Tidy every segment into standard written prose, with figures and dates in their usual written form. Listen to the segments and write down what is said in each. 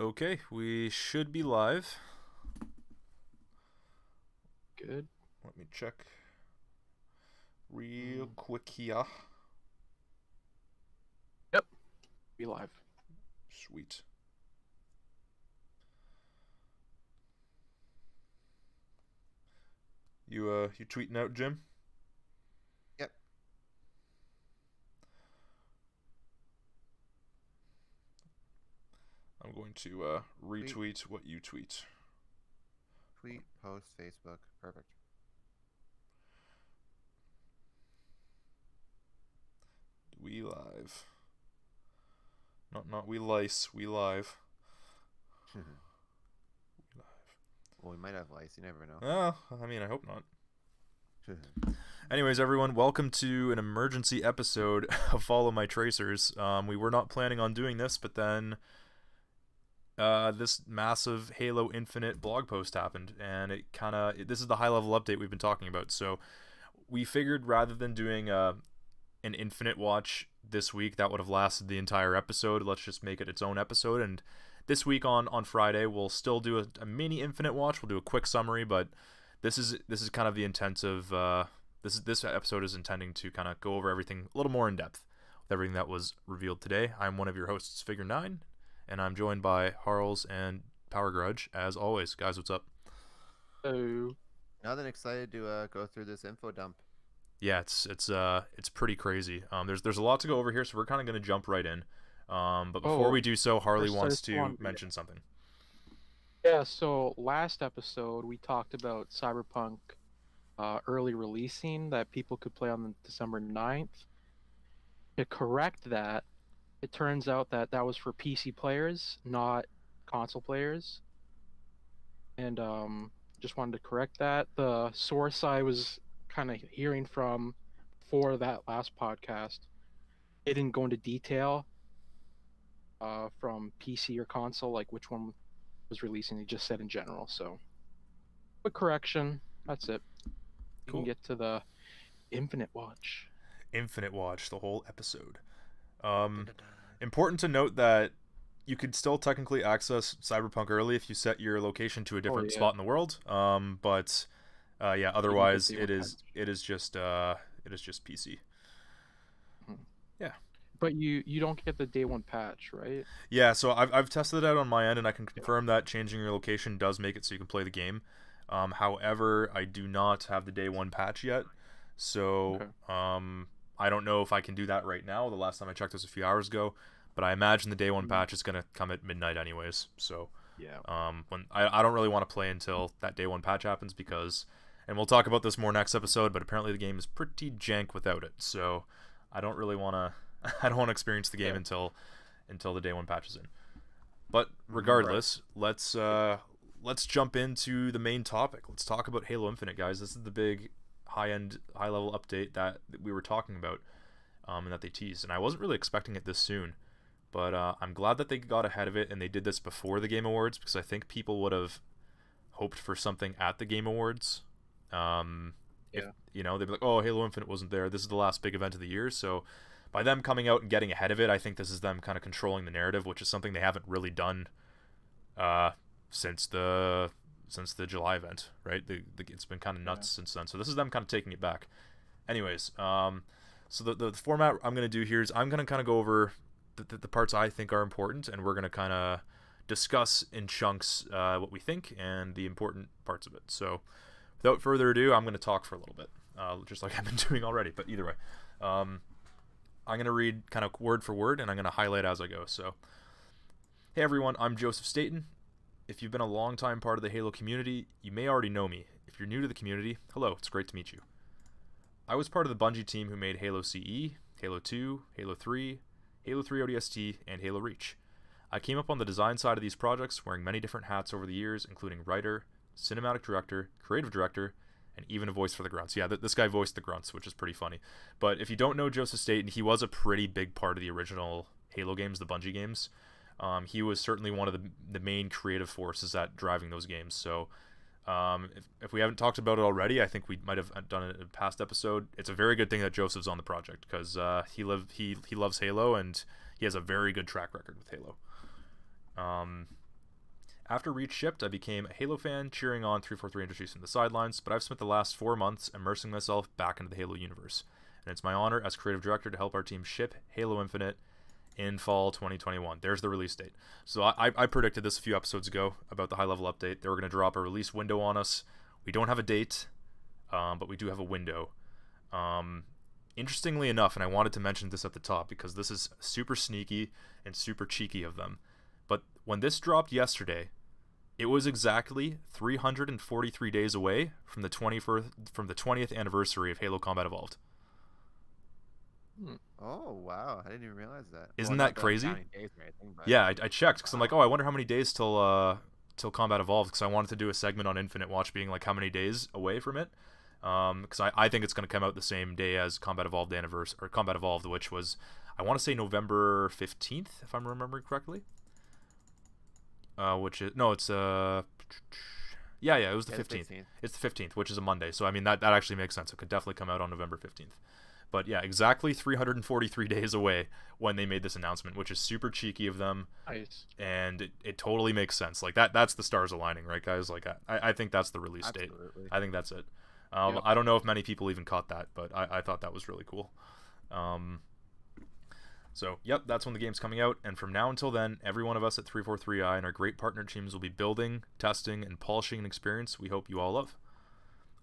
Okay, we should be live. Good. Let me check real quick here. Yep. Be live. Sweet. You tweeting out, Jim? Yep. I'm going to retweet what you tweet. Tweet, post, Facebook. Perfect. We live. Not we lice. We live. We live. Well, we might have lice. You never know. I mean, I hope not. Anyways, everyone, welcome to an emergency episode of Follow My Tracers. We were not planning on doing this, but then this massive Halo Infinite blog post happened, and this is the high-level update we've been talking about. So we figured rather than doing an Infinite watch this week that would have lasted the entire episode, let's just make it its own episode. And this week on Friday, we'll still do a mini Infinite watch. We'll do a quick summary, but this is kind of the intensive. This episode is intending to kind of go over everything a little more in depth with everything that was revealed today. I'm one of your hosts, Figure 9, and I'm joined by Harls and Power Grudge as always. Guys, what's up? So, Now that excited to go through this info dump. Yeah, it's pretty crazy. There's a lot to go over here, so we're kind of going to jump right in. But before we do so, Harley first I wants just to want- mention something. yeah, so last episode we talked about Cyberpunk early releasing that people could play on December 9th. To correct that, it turns out that was for PC players, not console players. And just wanted to correct that. The source I was kind of hearing from for that last podcast, it didn't go into detail from PC or console, like which one was releasing. He just said in general. So, quick correction. That's it. You Cool. can get to the Infinite Watch. Infinite watch the whole episode. Important to note that you could still technically access Cyberpunk early if you set your location to a different yeah. spot in the world. But otherwise it is just PC. But you don't get the day one patch, right? Yeah, so I've tested it out on my end, and I can confirm that changing your location does make it so you can play the game. However, I do not have the day one patch yet, so Okay. I don't know if I can do that right now. The last time I checked was a few hours ago, but I imagine the day one patch is gonna come at midnight anyways. So Yeah. when I don't really want to play until that day one patch happens because, and we'll talk about this more next episode, but apparently the game is pretty jank without it. So I don't really want to. I don't want to experience the game until the day one patch is in. But regardless, let's jump into the main topic. Let's talk about Halo Infinite, guys. This is the big high level update that we were talking about, and that they teased. And I wasn't really expecting it this soon, but I'm glad that they got ahead of it and they did this before the Game Awards, because I think people would have hoped for something at the Game Awards. If they'd be like, "Oh, Halo Infinite wasn't there. This is the last big event of the year." So by them coming out and getting ahead of it, I think this is them kind of controlling the narrative, which is something they haven't really done since the July event, right? It's been kind of nuts since then. So this is them kind of taking it back. Anyways, so the format I'm going to do here is I'm going to kind of go over the parts I think are important, and we're going to kind of discuss in chunks what we think and the important parts of it. So without further ado, I'm going to talk for a little bit, just like I've been doing already. But either way, I'm going to read kind of word for word, and I'm going to highlight as I go. So, hey everyone, I'm Joseph Staten. If you've been a long-time part of the Halo community, you may already know me. If you're new to the community, hello, it's great to meet you. I was part of the Bungie team who made Halo CE, Halo 2, Halo 3, Halo 3 ODST, and Halo Reach. I came up on the design side of these projects, wearing many different hats over the years, including writer, cinematic director, creative director, and even a voice for the grunts. Yeah, this guy voiced the grunts, which is pretty funny. But if you don't know Joseph Staten, he was a pretty big part of the original Halo games, the Bungie games. He was certainly one of the main creative forces at driving those games. So if we haven't talked about it already, I think we might have done it in a past episode. It's a very good thing that Joseph's on the project, because he loves Halo, and he has a very good track record with Halo. After Reach shipped, I became a Halo fan, cheering on 343 Industries from the sidelines, but I've spent the last 4 months immersing myself back into the Halo universe, and it's my honor as creative director to help our team ship Halo Infinite in fall 2021. There's the release date. So I predicted this a few episodes ago about the high-level update. They were going to drop a release window on us. We don't have a date, but we do have a window. Interestingly enough, and I wanted to mention this at the top because this is super sneaky and super cheeky of them, but when this dropped yesterday, it was exactly 343 days away from the 20th anniversary of Halo Combat Evolved. Oh wow, I didn't even realize that. Isn't Well, that not crazy? counting days or anything, but- Yeah, I checked because I'm like, oh, I wonder how many days till Combat Evolved, because I wanted to do a segment on Infinite Watch being like how many days away from it. Because I think it's going to come out the same day as Combat Evolved anniversary, or Combat Evolved, which was, I want to say November 15th, if I'm remembering correctly. Which is, no, it's it was the 15th. It's the 15th, which is a Monday. So I mean that actually makes sense. It could definitely come out on November 15th. But yeah, exactly 343 days away when they made this announcement, which is super cheeky of them. Nice. And it totally makes sense. Like that's the stars aligning, right, guys? Like I think that's the release date. I think that's it. Yep. I don't know if many people even caught that, but I thought that was really cool. So, yep, that's when the game's coming out, and from now until then, every one of us at 343i and our great partner teams will be building, testing, and polishing an experience we hope you all love.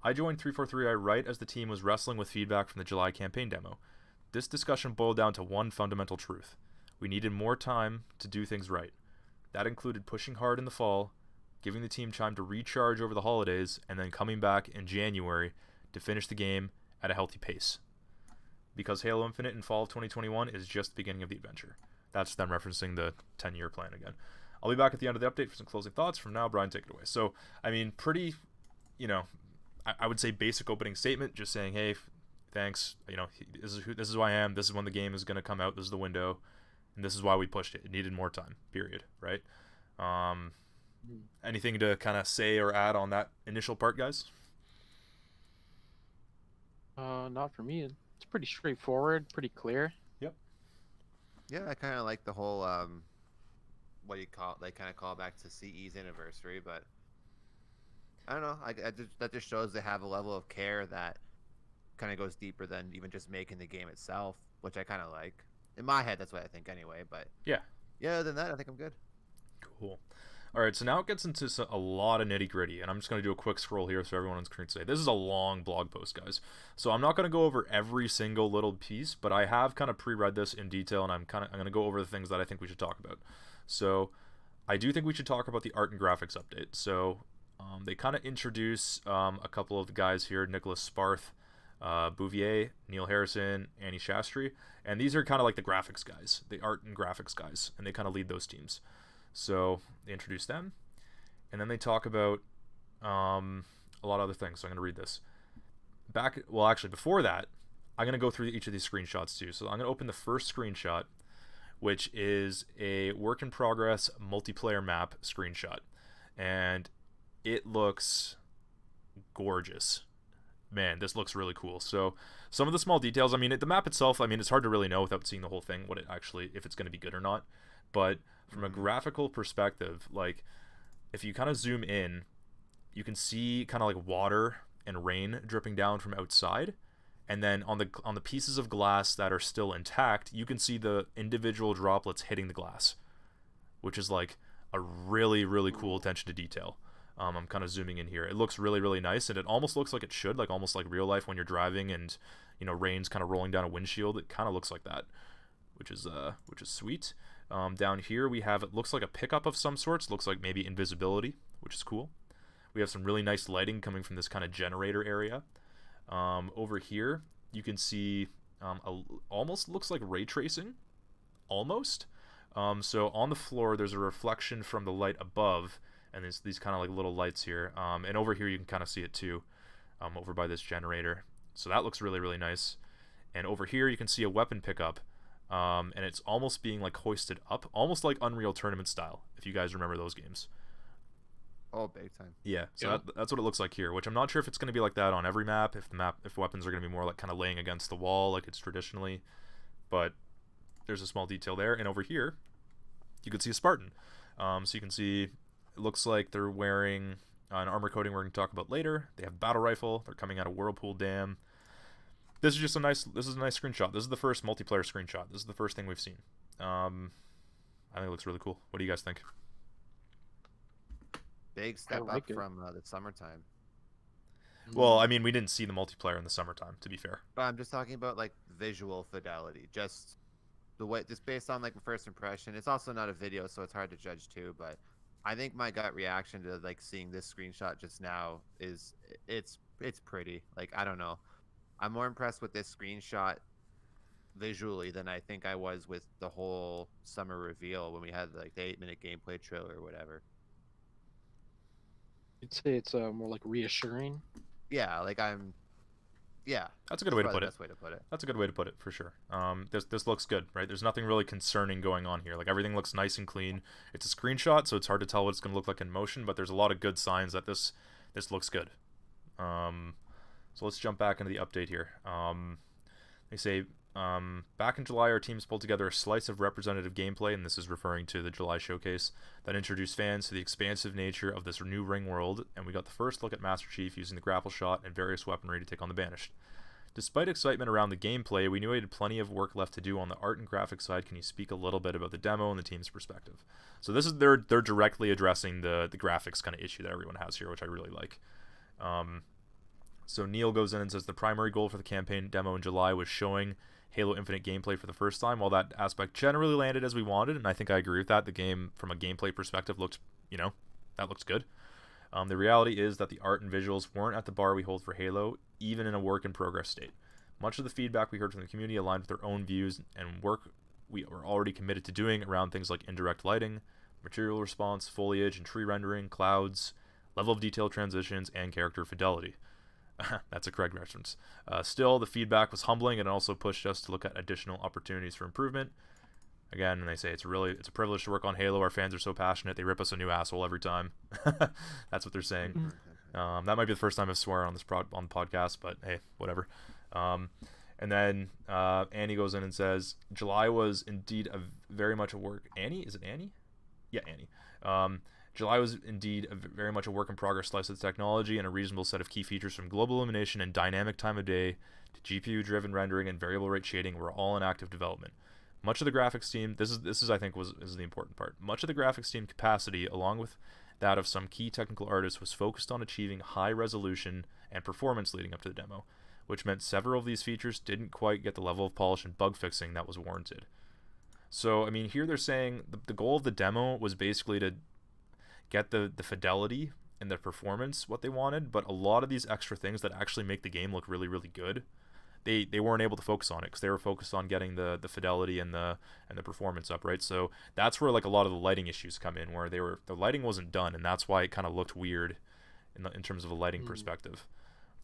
I joined 343i right as the team was wrestling with feedback from the July campaign demo. This discussion boiled down to one fundamental truth. We needed more time to do things right. That included pushing hard in the fall, giving the team time to recharge over the holidays, and then coming back in January to finish the game at a healthy pace. Because Halo Infinite in fall of 2021 is just the beginning of the adventure. That's them referencing the 10-year plan again. I'll be back at the end of the update for some closing thoughts. From now, Brian, take it away. So, I mean, pretty, I would say basic opening statement, just saying, hey, thanks, this is who I am, this is when the game is going to come out, this is the window, and this is why we pushed it. It needed more time, period, right? Anything to kind of say or add on that initial part, guys? Not for me. It's pretty straightforward, pretty clear. Yeah, I kind of like the whole what do you call it? They kind of call back to CE's anniversary, but I don't know. That just shows they have a level of care that kind of goes deeper than even just making the game itself, which I kind of like. In my head, that's what I think anyway. But yeah, other than that, I think I'm good. Cool. All right, so now it gets into a lot of nitty-gritty, and I'm just going to do a quick scroll here so everyone on screen today. This is a long blog post, guys, so I'm not going to go over every single little piece, but I have kind of pre-read this in detail, and I'm going to go over the things that I think we should talk about. So I do think we should talk about the art and graphics update. So they kind of introduce a couple of the guys here, Nicholas Sparth, Bouvier, Neil Harrison, Annie Shastri, and these are kind of like the graphics guys, the art and graphics guys, and they kind of lead those teams. So they introduce them, and then they talk about a lot of other things. So I'm going to read this. Before that, I'm going to go through each of these screenshots too. So I'm going to open the first screenshot, which is a work in progress multiplayer map screenshot, and it looks gorgeous. Man, this looks really cool. So some of the small details, I mean, the map itself, I mean, it's hard to really know without seeing the whole thing if it's going to be good or not. But from a graphical perspective, like if you kind of zoom in, you can see kind of like water and rain dripping down from outside, and then on the pieces of glass that are still intact, you can see the individual droplets hitting the glass, which is like a really, really cool attention to detail. I'm kind of zooming in here. It looks really, really nice, and it almost looks like it should, like almost like real life when you're driving and rain's kind of rolling down a windshield. It kind of looks like that, which is sweet. Down here we have, it looks like a pickup of some sorts. Looks like maybe invisibility, which is cool. We have some really nice lighting coming from this kind of generator area. Over here you can see almost looks like ray tracing, almost. So on the floor there's a reflection from the light above, and there's these kind of like little lights here. And over here you can kind of see it too, over by this generator. So that looks really, really nice. And over here you can see a weapon pickup. And it's almost being like hoisted up, almost like Unreal Tournament style, if you guys remember those games. Oh, big time. Yeah, so that's what it looks like here, which I'm not sure if it's going to be like that on every map, if weapons are going to be more like kind of laying against the wall like it's traditionally, but there's a small detail there. And over here, you can see a Spartan. So you can see It looks like they're wearing an armor coating we're going to talk about later. They have battle rifle. They're coming out of Whirlpool Dam. This is a nice screenshot. This is the first multiplayer screenshot. This is the first thing we've seen. I think it looks really cool. What do you guys think? Big step like up it. from the summertime. Well, I mean, we didn't see the multiplayer in the summertime, to be fair. But I'm just talking about like visual fidelity, just the way, just based on like my first impression. It's also not a video, so it's hard to judge too. But I think my gut reaction to like seeing this screenshot just now is it's pretty. Like, I don't know, I'm more impressed with this screenshot visually than I think I was with the whole summer reveal when we had like the 8-minute gameplay trailer or whatever. You'd say it's more like reassuring. Yeah, like yeah. That's a good way to probably put the it. best way to put it. That's a good way to put it, for sure. This looks good, right? There's nothing really concerning going on here. Like, everything looks nice and clean. It's a screenshot, so it's hard to tell what it's going to look like in motion, but there's a lot of good signs that this looks good. So let's jump back into the update here. They say, back in July, our teams pulled together a slice of representative gameplay, and this is referring to the July showcase, that introduced fans to the expansive nature of this new ring world, and we got the first look at Master Chief using the grapple shot and various weaponry to take on the Banished. Despite excitement around the gameplay, we knew we had plenty of work left to do on the art and graphics side. Can you speak a little bit about the demo and the team's perspective? So this is they're directly addressing the graphics kind of issue that everyone has here, which I really like. So Neil goes in and says the primary goal for the campaign demo in July was showing Halo Infinite gameplay for the first time. While that aspect generally landed as we wanted, and I think I agree with that, the game from a gameplay perspective looked, that looks good. The reality is that the art and visuals weren't at the bar we hold for Halo, even in a work-in-progress state. Much of the feedback we heard from the community aligned with their own views and work we were already committed to doing around things like indirect lighting, material response, foliage and tree rendering, clouds, level of detail transitions, and character fidelity. That's a Craig reference. Still, the feedback was humbling and also pushed us to look at additional opportunities for improvement. Again, and they say it's a privilege to work on Halo. Our fans are so passionate; they rip us a new asshole every time. That's what they're saying. That might be the first time I've swear on on the podcast, but hey, whatever. And then Annie goes in and says, "July was indeed very much a work." Annie, is it Annie? Yeah, Annie. July was indeed very much a work in progress slice of the technology, and a reasonable set of key features from global illumination and dynamic time of day to GPU-driven rendering and variable rate shading were all in active development. Much of the graphics team, this is I think is the important part. Much of the graphics team capacity, along with that of some key technical artists, was focused on achieving high resolution and performance leading up to the demo, which meant several of these features didn't quite get the level of polish and bug fixing that was warranted. So, I mean, here they're saying the goal of the demo was basically to get the fidelity and the performance what they wanted, but a lot of these extra things that actually make the game look really, really good, they weren't able to focus on it because they were focused on getting the fidelity and the performance up, right? So that's where like a lot of the lighting issues come in, where the lighting wasn't done, and that's why it kind of looked weird in terms of a lighting perspective.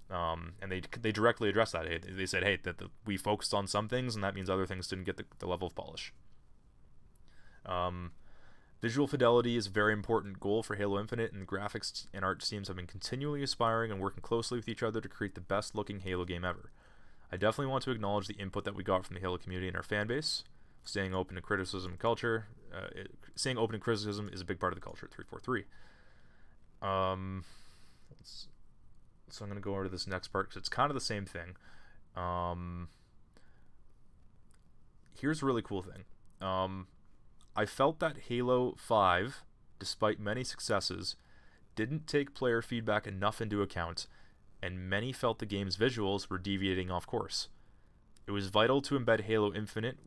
And they directly addressed that. They said, hey, we focused on some things, and that means other things didn't get the level of polish. Visual fidelity is a very important goal for Halo Infinite, and the graphics and art teams have been continually aspiring and working closely with each other to create the best looking Halo game ever. I definitely want to acknowledge the input that we got from the Halo community and our fan base. Staying open to criticism and culture. Staying open to criticism is a big part of the culture at 343. So I'm going to go over to this next part because it's kind of the same thing. Here's a really cool thing. I felt that Halo 5, despite many successes, didn't take player feedback enough into account, and many felt the game's visuals were deviating off course. It was vital to embed Halo Infinite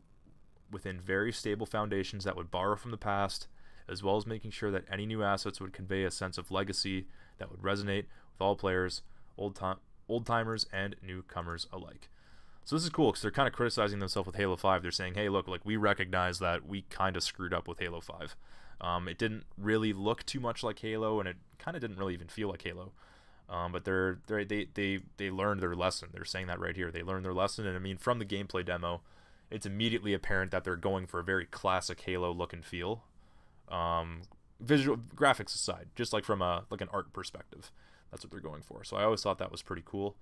within very stable foundations that would borrow from the past, as well as making sure that any new assets would convey a sense of legacy that would resonate with all players, old-timers and newcomers alike. So this is cool because they're kind of criticizing themselves with Halo 5. They're saying, hey, look, like we recognize that we kind of screwed up with Halo 5. It didn't really look too much like Halo, and it kind of didn't really even feel like Halo. But they learned their lesson. They're saying that right here. They learned their lesson, and I mean, from the gameplay demo, it's immediately apparent that they're going for a very classic Halo look and feel. Visual graphics aside, just like from an art perspective, that's what they're going for. So I always thought that was pretty cool.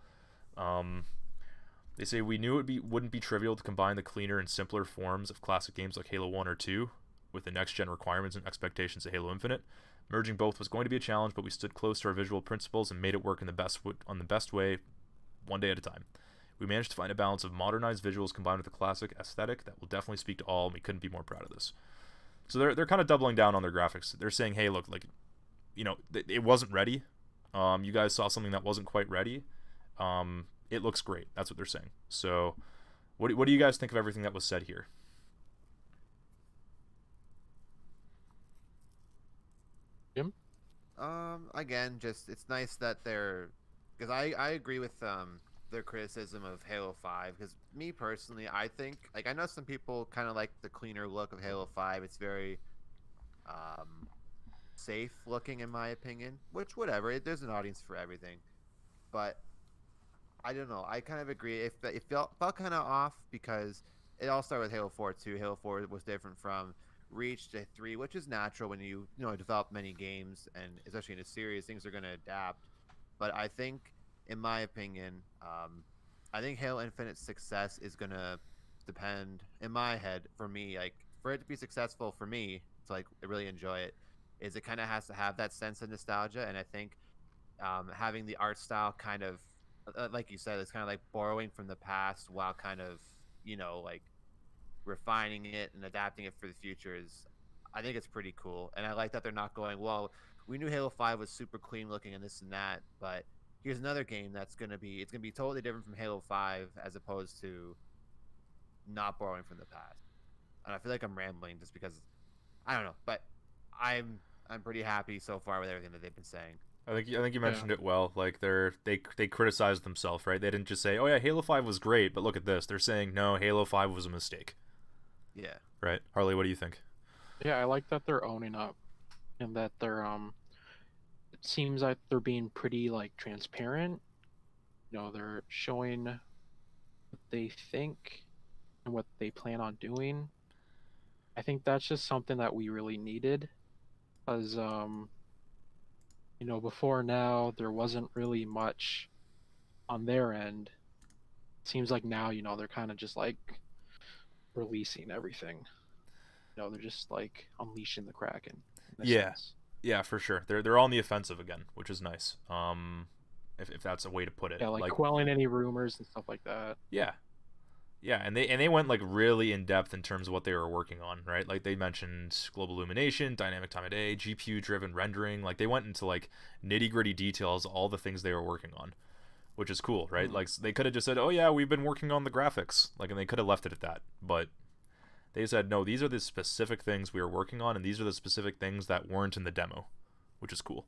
They say we knew wouldn't be trivial to combine the cleaner and simpler forms of classic games like Halo 1 or 2 with the next-gen requirements and expectations of Halo Infinite. Merging both was going to be a challenge, but we stood close to our visual principles and made it work on the best way, one day at a time. We managed to find a balance of modernized visuals combined with a classic aesthetic that will definitely speak to all, and we couldn't be more proud of this. So they're kind of doubling down on their graphics. They're saying, hey, look, like, you know, it wasn't ready. You guys saw something that wasn't quite ready. It looks great. That's what they're saying. So what do you guys think of everything that was said here? Jim? Again, just it's nice that they're, because I agree with their criticism of Halo 5, because me personally, I think, like, I know some people kind of like the cleaner look of Halo 5. It's very safe looking, in my opinion, which, whatever, there's an audience for everything. But I don't know, I kind of agree. It felt kind of off, because it all started with Halo 4 too. Halo 4 was different from Reach to 3, which is natural when you develop many games, and especially in a series, things are going to adapt. But I think, in my opinion, I think Halo Infinite's success is going to depend, in my head, for me, like, for it to be successful for me, to like really enjoy it, is it kind of has to have that sense of nostalgia. And I think having the art style kind of, like you said, it's kind of like borrowing from the past while kind of, like, refining it and adapting it for the future is, I think it's pretty cool. And I like that they're not going, well, we knew Halo 5 was super clean looking and this and that, but here's another game that's going to be totally different from Halo 5, as opposed to not borrowing from the past. And I feel like I'm rambling just because, I don't know, but I'm pretty happy so far with everything that they've been saying. I think you mentioned it well. Like, they criticized themselves, right? They didn't just say, "Oh yeah, Halo 5 was great," but look at this. They're saying, "No, Halo 5 was a mistake." Yeah. Right, Harley. What do you think? Yeah, I like that they're owning up, and that they're it seems like they're being pretty, like, transparent. They're showing what they think and what they plan on doing. I think that's just something that we really needed, because before now there wasn't really much on their end. Seems like now, they're kind of just like releasing everything. They're just like unleashing the Kraken. In a Yeah. sense. Yeah, for sure. They're on the offensive again, which is nice. If that's a way to put it. Yeah, like quelling any rumors and stuff like that. Yeah. Yeah, and they went like really in depth in terms of what they were working on, right? Like, they mentioned global illumination, dynamic time of day, GPU driven rendering. Like, they went into like nitty gritty details, all the things they were working on, which is cool, right? Like, they could have just said, "Oh yeah, we've been working on the graphics," like, and they could have left it at that. But they said, "No, these are the specific things we are working on, and these are the specific things that weren't in the demo," which is cool.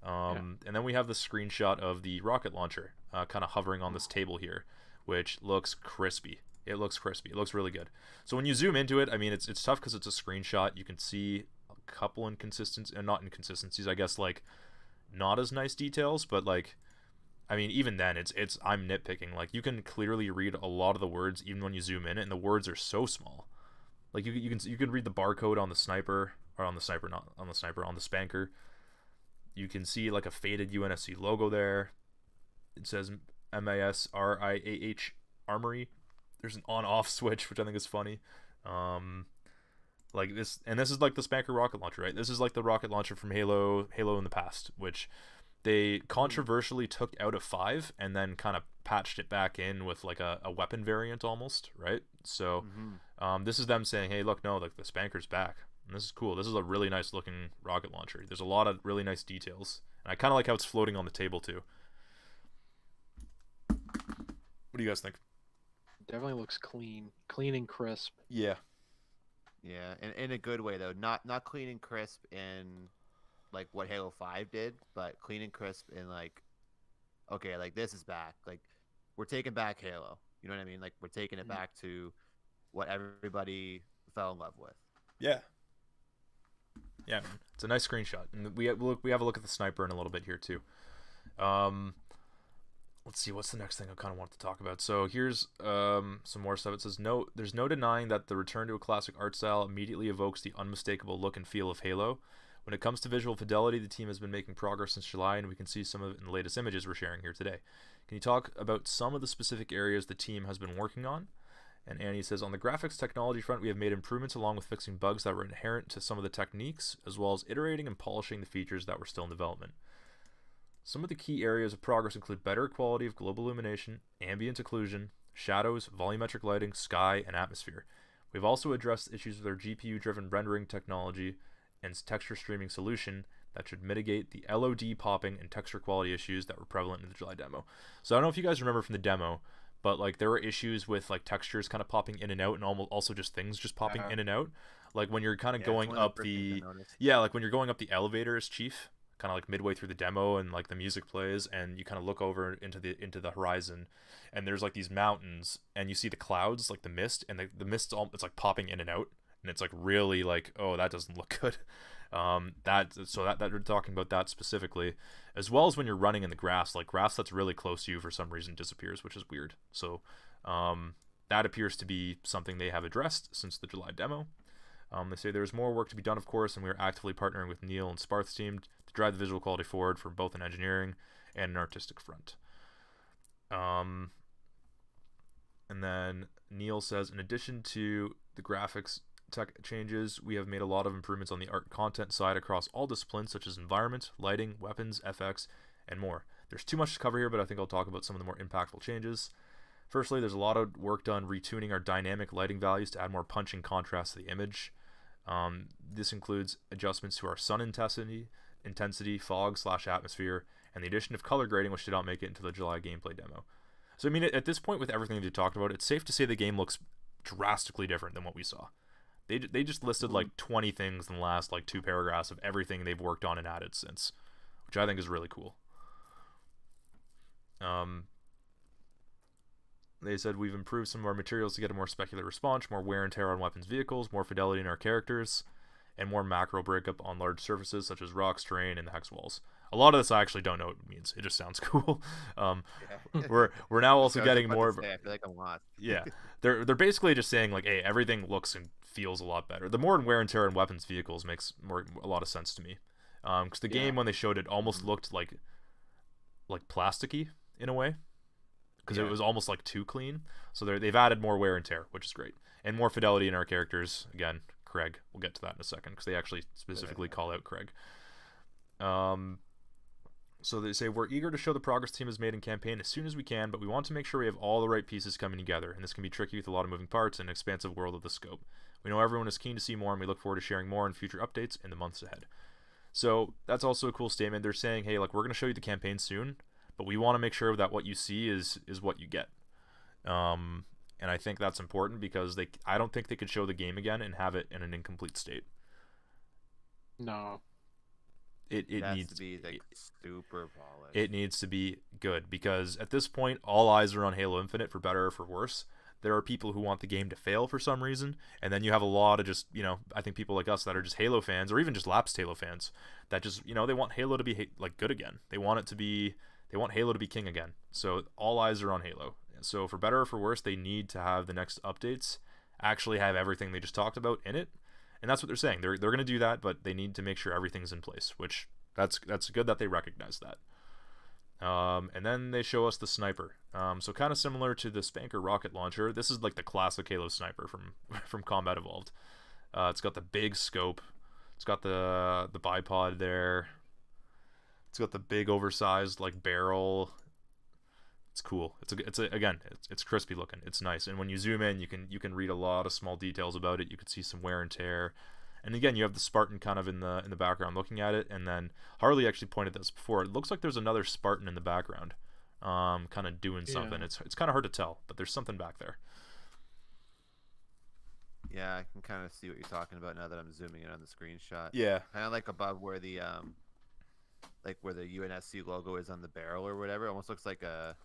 And then we have the screenshot of the rocket launcher kind of hovering on this table here, which looks crispy. It looks crispy. It looks really good. So when you zoom into it, I mean, it's tough because it's a screenshot. You can see a couple inconsistencies, and not inconsistencies, I guess, like, not as nice details, but like, I mean, even then, it's I'm nitpicking. Like, you can clearly read a lot of the words even when you zoom in, and the words are so small. Like, you can read the barcode on the sniper, or on the sniper, not on the sniper, on the spanker. You can see like a faded UNSC logo there. It says MASRIAH Armory. There's an on-off switch, which I think is funny. Like this, and this is like the spanker rocket launcher, right? This is like the rocket launcher from Halo in the past, which they controversially took out of 5 and then kind of patched it back in with like a weapon variant almost, right? So this is them saying, "Hey, look, no, like, the spanker's back. And this is cool. This is a really nice looking rocket launcher. There's a lot of really nice details. And I kind of like how it's floating on the table too." What do you guys think? Definitely looks clean and crisp. Yeah. Yeah, and in a good way though. Not clean and crisp in like what Halo 5 did, but clean and crisp in like, okay, like, this is back. Like, we're taking back Halo. You know what I mean? Like, we're taking it back to what everybody fell in love with. Yeah. Yeah, man. It's a nice screenshot. And we have a look at the sniper in a little bit here too. Let's see, what's the next thing I kind of want to talk about? So here's some more stuff. It says, there's no denying that the return to a classic art style immediately evokes the unmistakable look and feel of Halo. When it comes to visual fidelity, the team has been making progress since July, and we can see some of it in the latest images we're sharing here today. Can you talk about some of the specific areas the team has been working on? And Annie says, on the graphics technology front, we have made improvements along with fixing bugs that were inherent to some of the techniques, as well as iterating and polishing the features that were still in development. Some of the key areas of progress include better quality of global illumination, ambient occlusion, shadows, volumetric lighting, sky, and atmosphere. We've also addressed issues with our GPU-driven rendering technology and texture streaming solution that should mitigate the LOD popping and texture quality issues that were prevalent in the July demo. So I don't know if you guys remember from the demo, but like there were issues with like textures kind of popping in and out, and almost also just things just popping in and out. Like when you're kind of going up the like when you're going up the elevator as Chief, kind of like midway through the demo, and like the music plays, and you kind of look over into the horizon, and there's like these mountains, and you see the clouds, like the mist, and the mist's all, it's like popping in and out, and it's like really like, oh, that doesn't look good. That we're talking about that specifically, as well as when you're running in the grass, like grass that's really close to you for some reason disappears, which is weird. So that appears to be something they have addressed since the July demo. They say there's more work to be done, of course, and we are actively partnering with Neil and Sparth's team to drive the visual quality forward for both an engineering and an artistic front. And then Neil says, in addition to the graphics tech changes, we have made a lot of improvements on the art content side across all disciplines, such as environment, lighting, weapons, FX, and more. There's too much to cover here, but I think I'll talk about some of the more impactful changes. Firstly, there's a lot of work done retuning our dynamic lighting values to add more punch and contrast to the image. This includes adjustments to our sun intensity, fog/atmosphere, and the addition of color grading, which did not make it into the July gameplay demo. So I mean, at this point, with everything they talked about, it's safe to say the game looks drastically different than what we saw. They just listed like 20 things in the last like 2 paragraphs of everything they've worked on and added since, which I think is really cool. They said we've improved some of our materials to get a more specular response, more wear and tear on weapons vehicles, more fidelity in our characters, and more macro breakup on large surfaces such as rocks, terrain, and the hex walls. A lot of this I actually don't know what it means. It just sounds cool. We're now also getting more. I feel like I'm lost. Yeah, they're basically just saying like, hey, everything looks and feels a lot better. The more wear and tear on weapons vehicles makes a lot of sense to me. Because the game when they showed it almost looked like plasticky in a way, because it was almost like too clean. So they've added more wear and tear, which is great, and more fidelity in our characters. Again, Craig. We'll get to that in a second because they actually specifically call out Craig. So they say, we're eager to show the progress the team has made in campaign as soon as we can, but we want to make sure we have all the right pieces coming together, and this can be tricky with a lot of moving parts and an expansive world of the scope. We know everyone is keen to see more, and we look forward to sharing more in future updates in the months ahead. So that's also a cool statement. They're saying, hey, like, we're going to show you the campaign soon, but we want to make sure that what you see is what you get. And I think that's important because I don't think they could show the game again and have it in an incomplete state. No. It needs to be like super polished. It needs to be good because at this point, all eyes are on Halo Infinite, for better or for worse. There are people who want the game to fail for some reason, and then you have a lot of just, I think people like us that are just Halo fans, or even just lapsed Halo fans, that just, they want Halo to be like good again. They want Halo to be king again. So all eyes are on Halo. So for better or for worse, they need to have the next updates actually have everything they just talked about in it. And that's what they're saying. They're going to do that, but they need to make sure everything's in place, which that's good that they recognize that. And then they show us the sniper. So kind of similar to the Spanker rocket launcher. This is like the classic Halo sniper from Combat Evolved. It's got the big scope. It's got the bipod there. It's got the big oversized like barrel. It's cool. It's crispy looking. It's nice. And when you zoom in, you can read a lot of small details about it. You can see some wear and tear. And again, you have the Spartan kind of in the background looking at it. And then Harley actually pointed this before. It looks like there's another Spartan in the background, kind of doing something. Yeah. It's kind of hard to tell, but there's something back there. Yeah, I can kind of see what you're talking about now that I'm zooming in on the screenshot. Yeah. Kind of like above where the where the UNSC logo is on the barrel or whatever. It almost looks like a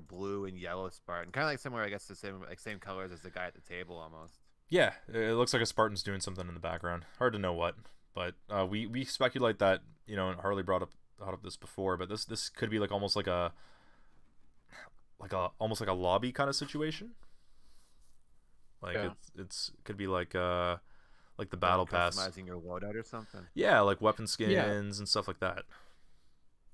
blue and yellow Spartan, kind of like similar, I guess, the same colors as the guy at the table almost. Yeah, it looks like a Spartan's doing something in the background. Hard to know what, but we speculate that, and Harley brought up this before, but this could be like almost like a lobby kind of situation. Like it's could be like the battle pass, customizing your loadout or something. Yeah, like weapon skins and stuff like that.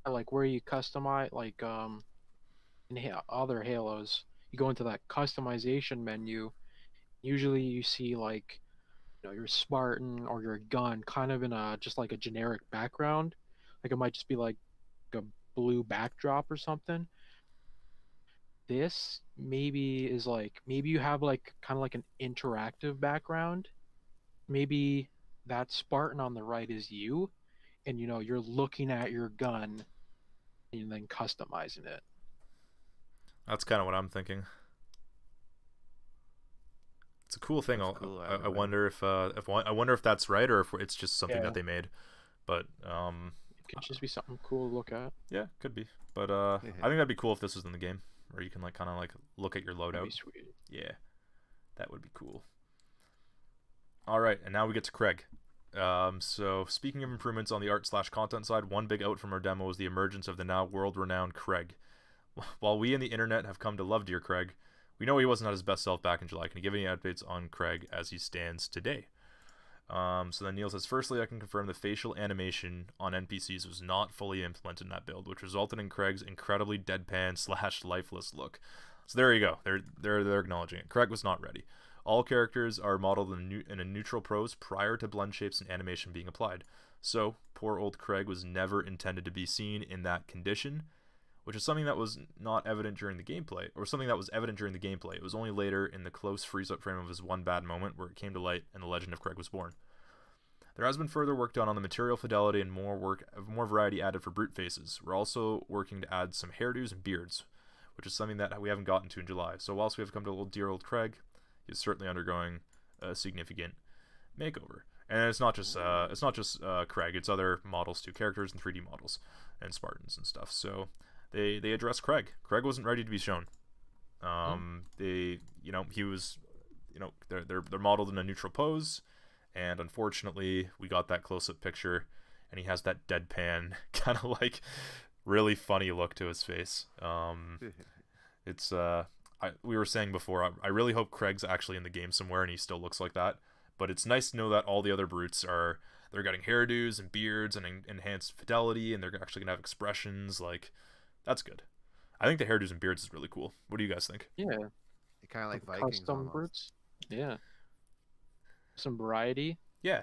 Like where you customize, like in other Halos, you go into that customization menu. Usually you see like, your Spartan or your gun kind of in a just like a generic background. Like it might just be like a blue backdrop or something. This maybe is like, maybe you have like kind of like an interactive background. Maybe that Spartan on the right is you, and you're looking at your gun and then customizing it. That's kind of what I'm thinking. It's a cool thing. That's cool, I either way. wonder if I wonder if that's right or if it's just something Yeah. that they made. But It could just be something cool to look at. yeah, could be. But I think that'd be cool if this was in the game, where you can like kind of like look at your That'd be loadout. sweet. Yeah, that would be cool. All right, and now we get to Craig. So speaking of improvements on the art/content side, one big out from our demo was the emergence of the now world-renowned Craig. While we in the internet have come to love dear Craig, we know he wasn't at his best self back in July. Can you give any updates on Craig as he stands today? So then Neil says, firstly, I can confirm the facial animation on NPCs was not fully implemented in that build, which resulted in Craig's incredibly deadpan / lifeless look. So there you go. They're acknowledging it. Craig was not ready. All characters are modeled in a neutral prose prior to blend shapes and animation being applied. So poor old Craig was never intended to be seen in that condition, which is something that was not evident during the gameplay, or something that was evident during the gameplay. It was only later in the close freeze-up frame of his one bad moment where it came to light and the legend of Craig was born. There has been further work done on the material fidelity and more variety added for brute faces. We're also working to add some hairdos and beards, which is something that we haven't gotten to in July. So whilst we have come to dear old Craig, he's certainly undergoing a significant makeover. And it's not just Craig, it's other models too, characters and 3D models and Spartans and stuff. So they address Craig. Craig wasn't ready to be shown. He was, they're modeled in a neutral pose, and unfortunately we got that close-up picture, and he has that deadpan kind of like really funny look to his face. It's we were saying before, I really hope Craig's actually in the game somewhere and he still looks like that. But it's nice to know that all the other brutes they're getting hairdos and beards and enhanced fidelity, and they're actually gonna have expressions. Like, that's good. I think the hairdos and beards is really cool. What do you guys think? Yeah. They're kind of like Vikings Custom almost. brutes. Yeah. Some variety. Yeah.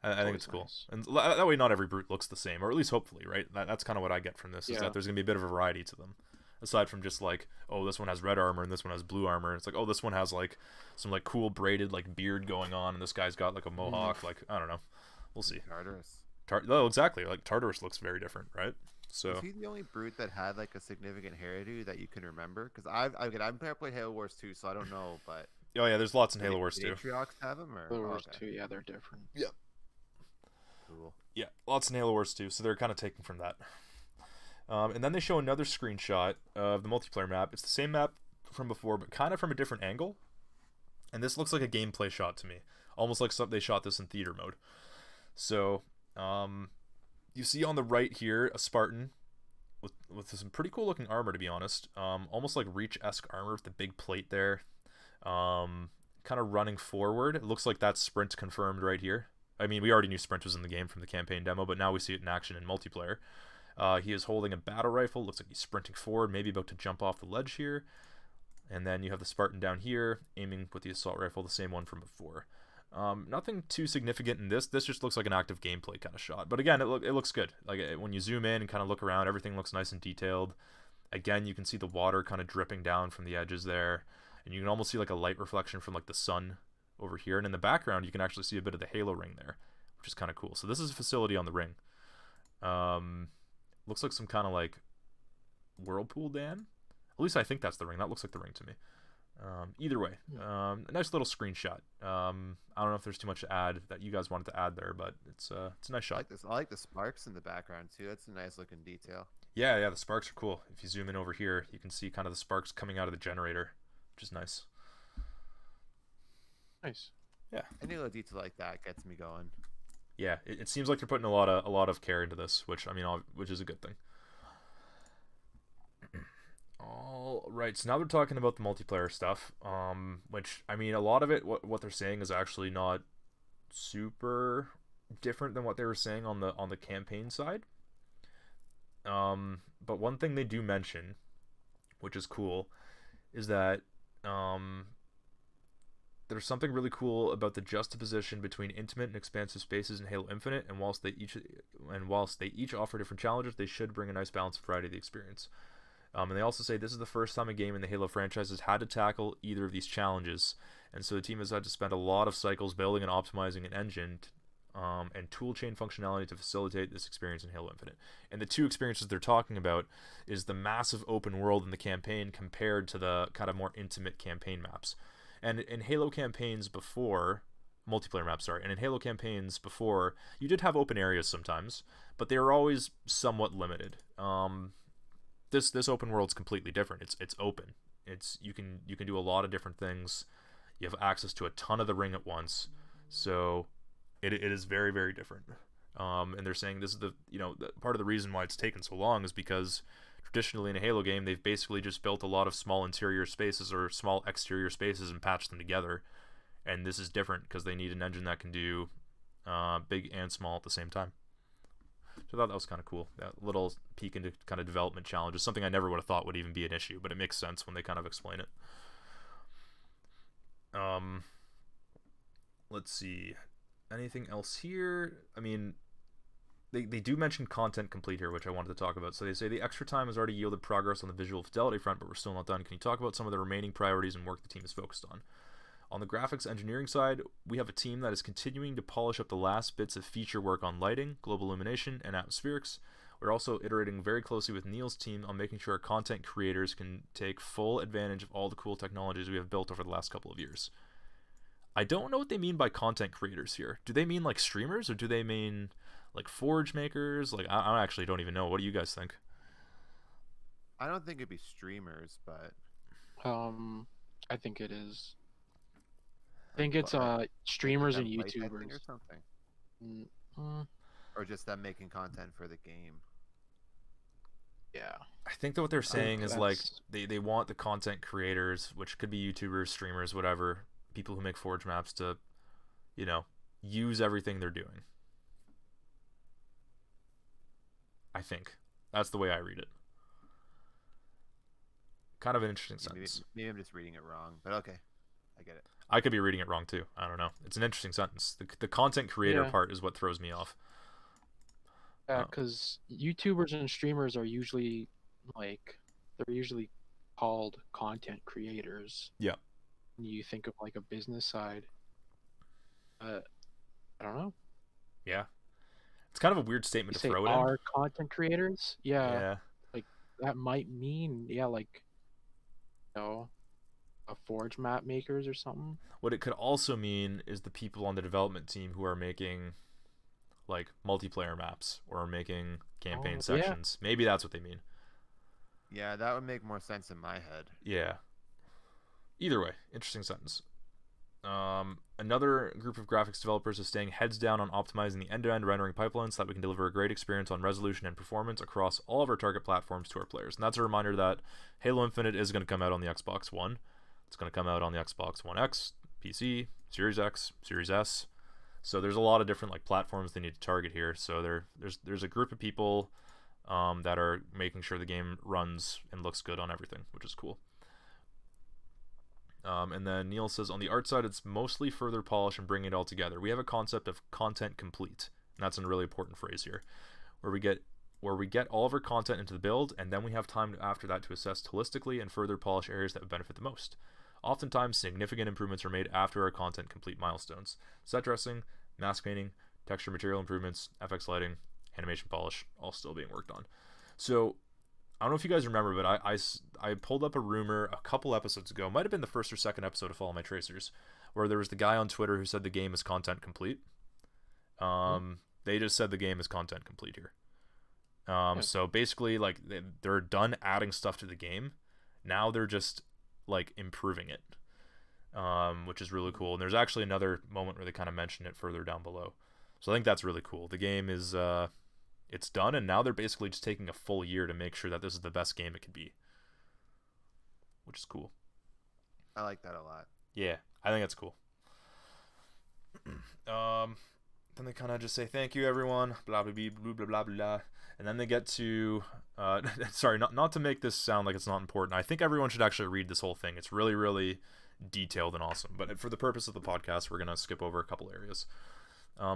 I think Always it's cool. nice. And that way not every brute looks the same, or at least hopefully, right? That's kind of what I get from this, is Yeah. that there's going to be a bit of a variety to them. Aside from just like, oh, this one has red armor and this one has blue armor. It's like, oh, this one has like some like cool braided like beard going on, and this guy's got like a mohawk. Like, I don't know. We'll see. Tartarus. Oh, exactly. Like Tartarus looks very different, right? So Is he the only brute that had like a significant hairdo that you can remember? Because I've never played Halo Wars 2, so I don't know. But oh yeah, there's lots in did Halo Wars 2. Atriox have him or? Halo Wars okay. 2, yeah, they're different. Yeah. Cool. Yeah, lots in Halo Wars 2, so they're kind of taken from that. And then they show another screenshot of the multiplayer map. It's the same map from before, but kind of from a different angle. And this looks like a gameplay shot to me. Almost like they shot this in theater mode. So, you see on the right here a Spartan with some pretty cool looking armor, to be honest. Almost like Reach-esque armor with the big plate there. Kind of running forward. It looks like that's sprint confirmed right here. I mean, we already knew sprint was in the game from the campaign demo, but now we see it in action in multiplayer. He is holding a battle rifle. Looks like he's sprinting forward, maybe about to jump off the ledge here. And then you have the Spartan down here, aiming with the assault rifle, the same one from before. Nothing too significant in this. This just looks like an active gameplay kind of shot. But again, it looks good. Like when you zoom in and kind of look around, everything looks nice and detailed. Again, you can see the water kind of dripping down from the edges there, and you can almost see like a light reflection from like the sun over here. And in the background, you can actually see a bit of the Halo ring there, which is kind of cool. So this is a facility on the ring. Looks like some kind of like whirlpool dam. At least I think that's the ring. That looks like the ring to me. Either way, a nice little screenshot. I don't know if there's too much to add that you guys wanted to add there, but it's a nice shot. I like the sparks in the background too. That's a nice looking detail. Yeah, the sparks are cool. If you zoom in over here, you can see kind of the sparks coming out of the generator, which is nice. Nice. Yeah. Any little detail like that gets me going. Yeah, it seems like they're putting a lot of care into this, which which is a good thing. All right, so now they're talking about the multiplayer stuff, which I mean, a lot of it, what they're saying is actually not super different than what they were saying on the campaign side. But one thing they do mention, which is cool, is that there's something really cool about the juxtaposition between intimate and expansive spaces in Halo Infinite, and whilst they each offer different challenges, they should bring a nice balance of variety to the experience. And they also say this is the first time a game in the Halo franchise has had to tackle either of these challenges, and so the team has had to spend a lot of cycles building and optimizing an engine and toolchain functionality to facilitate this experience in Halo Infinite. And the two experiences they're talking about is the massive open world in the campaign compared to the kind of more intimate campaign maps. And in Halo campaigns before, multiplayer maps, sorry, and in Halo campaigns before, you did have open areas sometimes, but they were always somewhat limited. This open world's completely different. It's open. You can do a lot of different things. You have access to a ton of the ring at once, so it is very, very different. And they're saying this is the part of the reason why it's taken so long is because traditionally in a Halo game they've basically just built a lot of small interior spaces or small exterior spaces and patched them together, and this is different because they need an engine that can do big and small at the same time. So I thought that was kind of cool. That little peek into kind of development challenges, something I never would have thought would even be an issue, but it makes sense when they kind of explain it. Let's see. Anything else here? I mean, they do mention content complete here, which I wanted to talk about. So they say the extra time has already yielded progress on the visual fidelity front, but we're still not done. Can you talk about some of the remaining priorities and work the team is focused on? On the graphics engineering side, we have a team that is continuing to polish up the last bits of feature work on lighting, global illumination, and atmospherics. We're also iterating very closely with Neil's team on making sure our content creators can take full advantage of all the cool technologies we have built over the last couple of years. I don't know what they mean by content creators here. Do they mean like streamers, or do they mean like forge makers? Like I actually don't even know. What do you guys think? I don't think it'd be streamers, but I think it is. I think it's streamers and YouTubers or something, Mm, or just them making content for the game. yeah. I think that what they're saying is like that's- they want the content creators, which could be YouTubers, streamers, whatever, people who make forge maps to, use everything they're doing. I think that's the way I read it. Kind of an interesting sentence. Maybe I'm just reading it wrong, but okay, I get it. I could be reading it wrong too. I don't know. It's an interesting sentence. The content creator part is what throws me off. Yeah, because YouTubers and streamers are usually they're usually called content creators. Yeah. When you think of like a business side. I don't know. Yeah. It's kind of a weird statement You to say throw it in. are content creators? Yeah. Yeah. Like that might mean a forge map makers or something. What it could also mean is the people on the development team who are making like multiplayer maps or making campaign sections. Yeah. Maybe that's what they mean. Yeah, that would make more sense in my head. Yeah. Either way, interesting sentence. Another group of graphics developers is staying heads down on optimizing the end-to-end rendering pipeline so that we can deliver a great experience on resolution and performance across all of our target platforms to our players. And that's a reminder that Halo Infinite is going to come out on the Xbox One. It's going to come out on the Xbox One X, PC, Series X, Series S. So there's a lot of different like platforms they need to target here. So there's a group of people that are making sure the game runs and looks good on everything, which is cool. And then Neil says, on the art side, it's mostly further polish and bringing it all together. We have a concept of content complete, and that's a really important phrase here, where we get all of our content into the build, and then we have time after that to assess holistically and further polish areas that would benefit the most. Oftentimes, significant improvements are made after our content complete milestones. Set dressing, mask painting, texture material improvements, FX lighting, animation polish, all still being worked on. So I don't know if you guys remember, but I pulled up a rumor a couple episodes ago, might have been the first or second episode of Follow My Tracers, where there was the guy on Twitter who said the game is content complete. They just said the game is content complete here. So basically, like, they're done adding stuff to the game. Now they're just like improving it, which is really cool. And there's actually another moment where they kind of mention it further down below. So I think that's really cool. The game is it's done, and now they're basically just taking a full year to make sure that this is the best game it can be, which is cool. I like that a lot. Yeah, I think that's cool. then they kind of just say thank you everyone, blah blah blah blah blah blah blah, and then they get to sorry, not to make this sound like it's not important. I think everyone should actually read this whole thing. It's really really detailed and awesome. But for the purpose of the podcast, we're gonna skip over a couple areas.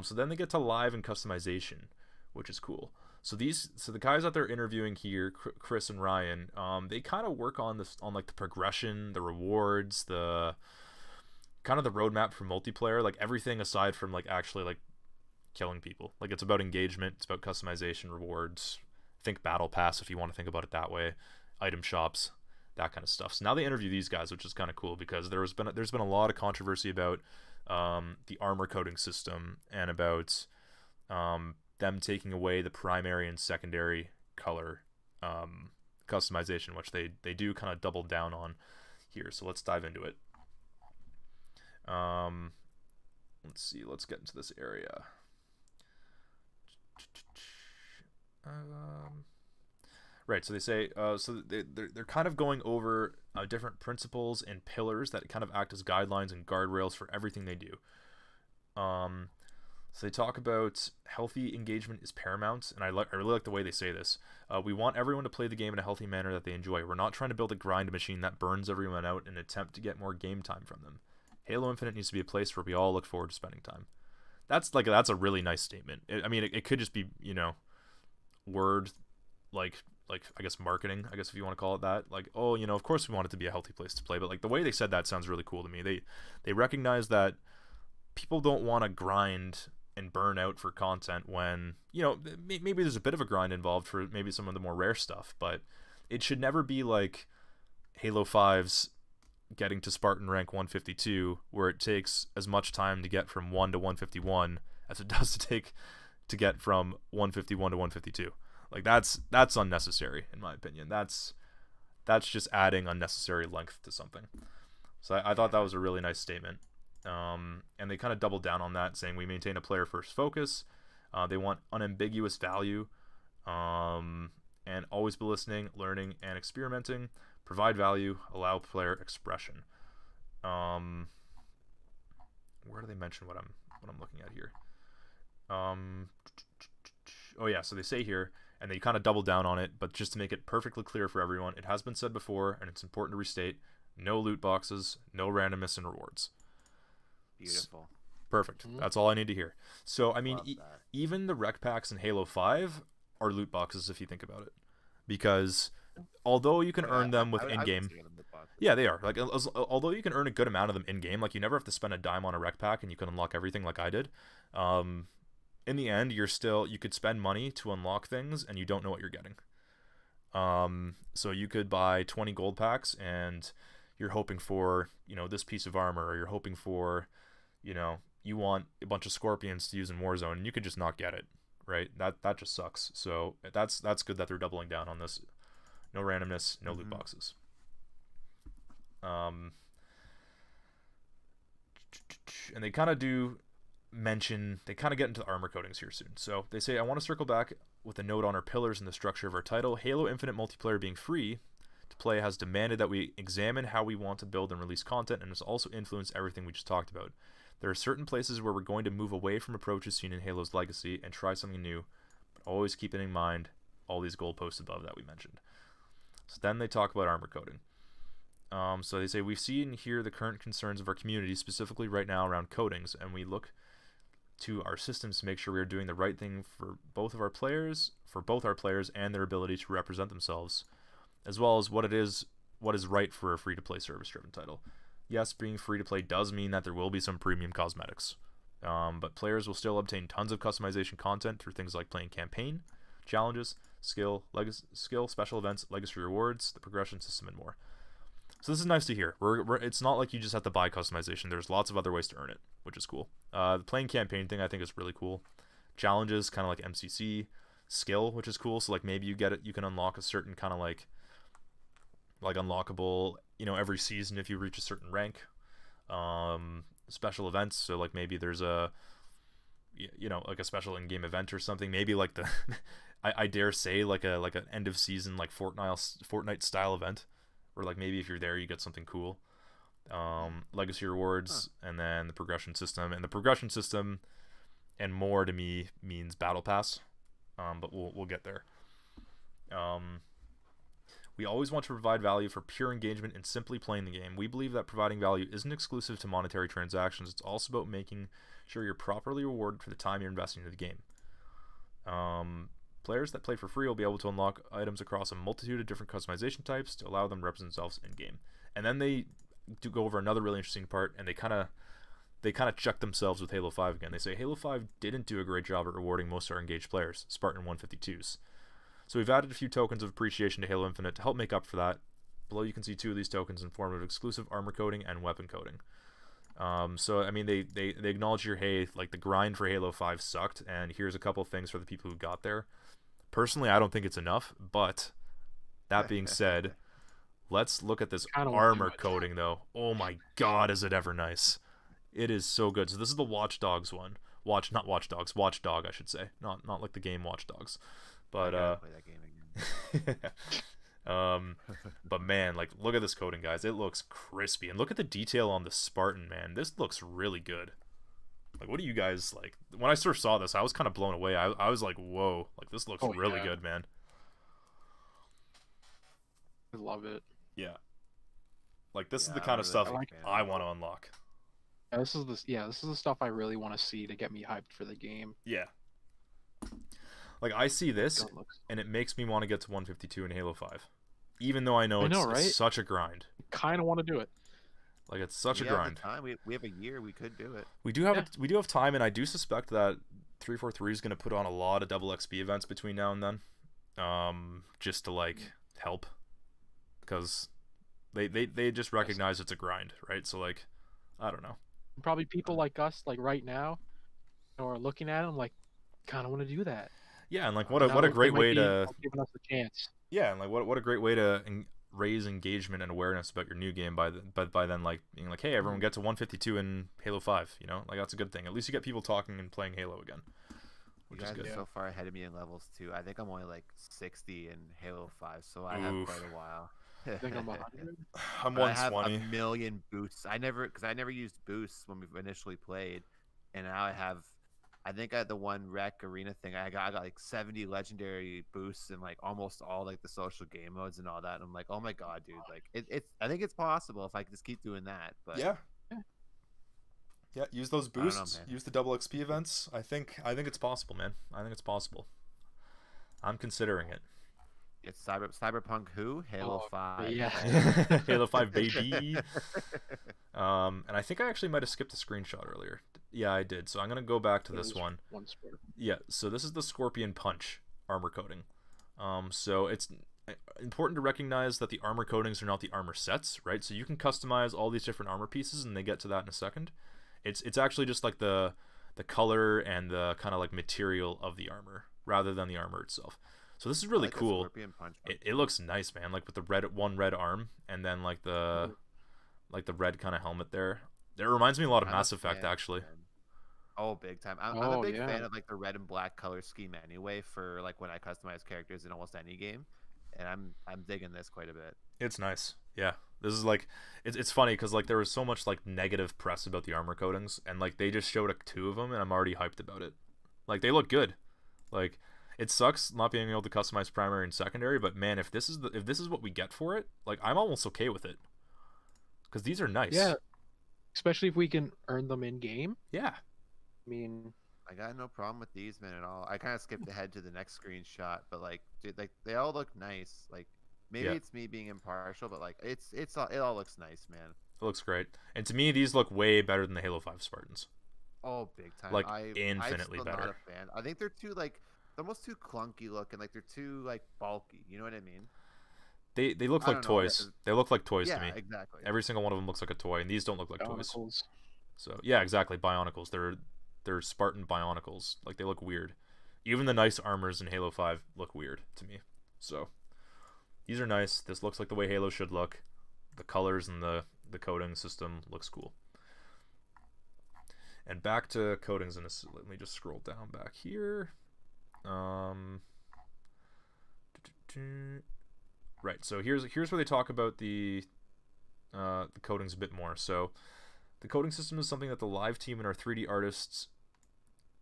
So then they get to live and customization, which is cool. So the guys that they're interviewing here, Chris and Ryan, they kind of work on this, on like the progression, the rewards, the kind of the roadmap for multiplayer, like everything aside from like actually like killing people. Like it's about engagement, it's about customization, rewards. Think battle pass if you want to think about it that way, item shops, that kind of stuff. So now they interview these guys, which is kind of cool because there's been a lot of controversy about the armor coding system and about them taking away the primary and secondary color customization, which they do kind of double down on here. So let's dive into it. Let's see. Let's get into this area. Right. So they say. So they're kind of going over different principles and pillars that kind of act as guidelines and guardrails for everything they do. So they talk about healthy engagement is paramount, and I really like the way they say this. We want everyone to play the game in a healthy manner that they enjoy. We're not trying to build a grind machine that burns everyone out in an attempt to get more game time from them. Halo Infinite needs to be a place where we all look forward to spending time. That's a really nice statement. It could just be, word, like I guess marketing, I guess if you want to call it that. Like, oh, of course we want it to be a healthy place to play, but like the way they said that sounds really cool to me. They recognize that people don't want to grind and burn out for content when, maybe there's a bit of a grind involved for maybe some of the more rare stuff, but it should never be like Halo 5's getting to Spartan rank 152, where it takes as much time to get from 1 to 151 as it does to get from 151 to 152. Like that's unnecessary in my opinion. That's just adding unnecessary length to something. So I thought that was a really nice statement. And they kind of doubled down on that, saying we maintain a player first focus. They want unambiguous value, and always be listening, learning, and experimenting. Provide value, allow player expression. Where do they mention what I'm looking at here? Oh yeah, so they say here, and they kind of double down on it, but just to make it perfectly clear for everyone, it has been said before, and it's important to restate: no loot boxes, no randomness in rewards. Beautiful. Perfect. Mm-hmm. That's all I need to hear. So I mean, Love even the rec packs in Halo 5 are loot boxes if you think about it, because although you can earn them with in-game, yeah, they are. Like, although you can earn a good amount of them in-game, like you never have to spend a dime on a rec pack, and you can unlock everything like I did. In the end, you could spend money to unlock things, and you don't know what you're getting. So you could buy 20 gold packs, and you're hoping for, this piece of armor, or you're hoping for, you want a bunch of scorpions to use in Warzone, and you could just not get it, right? That just sucks. So that's good that they're doubling down on this. No randomness, no loot boxes. And they kind of do mention, they kind of get into the armor coatings here soon. So they say, I want to circle back with a note on our pillars and the structure of our title. Halo Infinite multiplayer being free to play has demanded that we examine how we want to build and release content, and has also influenced everything we just talked about. There are certain places where we're going to move away from approaches seen in Halo's legacy and try something new, but always keeping in mind all these goalposts above that we mentioned. So then they talk about armor coding. So they say, we see and hear the current concerns of our community, specifically right now around coatings, and we look to our systems to make sure we are doing the right thing for both our players and their ability to represent themselves, as well as what is right for a free-to-play service-driven title. Yes, being free-to-play does mean that there will be some premium cosmetics, but players will still obtain tons of customization content through things like playing campaign, challenges, skill, special events, legacy rewards, the progression system, and more. So this is nice to hear. It's not like you just have to buy customization. There's lots of other ways to earn it, which is cool. The playing campaign thing I think is really cool. Challenges, kind of like MCC. Skill, which is cool. So like maybe you can unlock a certain kind of like unlockable, every season if you reach a certain rank. Special events. So like maybe there's a, like a special in-game event or something. Maybe like the, I dare say like an end of season like Fortnite style event. Or like maybe if you're there, you get something cool. Legacy rewards, and then the progression system. And the progression system and more to me means battle pass, but we'll get there. We always want to provide value for pure engagement and simply playing the game. We believe that providing value isn't exclusive to monetary transactions. It's also about making sure you're properly rewarded for the time you're investing into the game. Players that play for free will be able to unlock items across a multitude of different customization types to allow them to represent themselves in game. And then they do go over another really interesting part, and they kind of check themselves with Halo 5 again. They say Halo 5 didn't do a great job at rewarding most of our engaged players, Spartan 152s. So we've added a few tokens of appreciation to Halo Infinite to help make up for that. Below you can see 2 of these tokens in form of exclusive armor coating and weapon coating. So I mean, they acknowledge here, hey, like the grind for Halo 5 sucked, and here's a couple things for the people who got there. Personally, I don't think it's enough, but that being said, let's look at this armor coating though. Oh my god, is it ever nice. It is so good. So this is the Watch Dogs one. Watch Dog, I should say. Not like the game Watch Dogs. But play that game again. but man, like look at this coating, guys. It looks crispy, and look at the detail on the Spartan, man. This looks really good. Like, what do you guys like? When I first saw this, I was kind of blown away. I was like, whoa, like this looks really good, man. I love it. Yeah, like this is the kind of stuff I want to unlock. Yeah, this is the stuff I really want to see to get me hyped for the game. Yeah. Like, I see this, and it makes me want to get to 152 in Halo 5. Even though I know it's such a grind. Kind of want to do it. Like, it's such a grind. We have a year, we could do it. We do have time, and I do suspect that 343 is going to put on a lot of double XP events between now and then. Just to, like, help. Because they just recognize it's a grind, right? So, like, I don't know. Probably people like us, like, right now, are looking at them like, kind of want to do that. Yeah, and like what a great way to giving us a chance. Yeah, and like what a great way to raise engagement and awareness about your new game by then like being like, hey, everyone get to 152 in Halo 5. You know, like that's a good thing. At least you get people talking and playing Halo again, which is good. You guys are so far ahead of me in levels too. I think I'm only like 60 in Halo 5, so I have quite a while. I think I'm 100. I'm 120. I have a million boosts. I never used boosts when we initially played, and now I think I had the one rec arena thing. I got like 70 legendary boosts and like almost all like the social game modes and all that. And I'm like, oh my god, dude! Like it's. I think it's possible if I just keep doing that. But yeah. Use those boosts. Use the double XP events. I think it's possible, man. I think it's possible. I'm considering it. It's Cyberpunk who? Halo 5. Yeah. Halo 5, baby. And I think I actually might have skipped a screenshot earlier. Yeah, I did. So I'm going to go back to this one. Yeah, so this is the Scorpion Punch armor coating. So it's important to recognize that the armor coatings are not the armor sets, right? So you can customize all these different armor pieces, and they get to that in a second. It's actually just like the color and the kind of like material of the armor rather than the armor itself. So this is really cool. It looks nice, man. Like with the red arm, and then like the red kind of helmet there. It reminds me a lot of Mass Effect, actually. Oh, big time! I'm a big fan of like the red and black color scheme anyway for like when I customize characters in almost any game, and I'm digging this quite a bit. It's nice. Yeah, this is like it's funny because like there was so much like negative press about the armor coatings, and like they just showed 2 of them, and I'm already hyped about it. Like they look good. Like. It sucks not being able to customize primary and secondary, but man, if this is what we get for it, like I'm almost okay with it, because these are nice. Yeah, especially if we can earn them in game. Yeah, I mean, I got no problem with these, man, at all. I kind of skipped ahead to the next screenshot, but like, dude, like they all look nice. Like maybe it's me being impartial, but like it all looks nice, man. It looks great, and to me, these look way better than the Halo 5 Spartans. Oh, big time! Like infinitely better. Not a fan. I think they're too like. They're almost too clunky looking, like they're too like bulky. You know what I mean? They look like toys. They look like toys to me. Yeah, exactly. Every single one of them looks like a toy, and these don't look like toys. So yeah, exactly. Bionicles. They're Spartan Bionicles. Like they look weird. Even the nice armors in Halo 5 look weird to me. So these are nice. This looks like the way Halo should look. The colors and the coating system looks cool. And back to coatings, and let me just scroll down back here. Right, so here's where they talk about the coatings a bit more. So the coating system is something that the live team and our 3D artists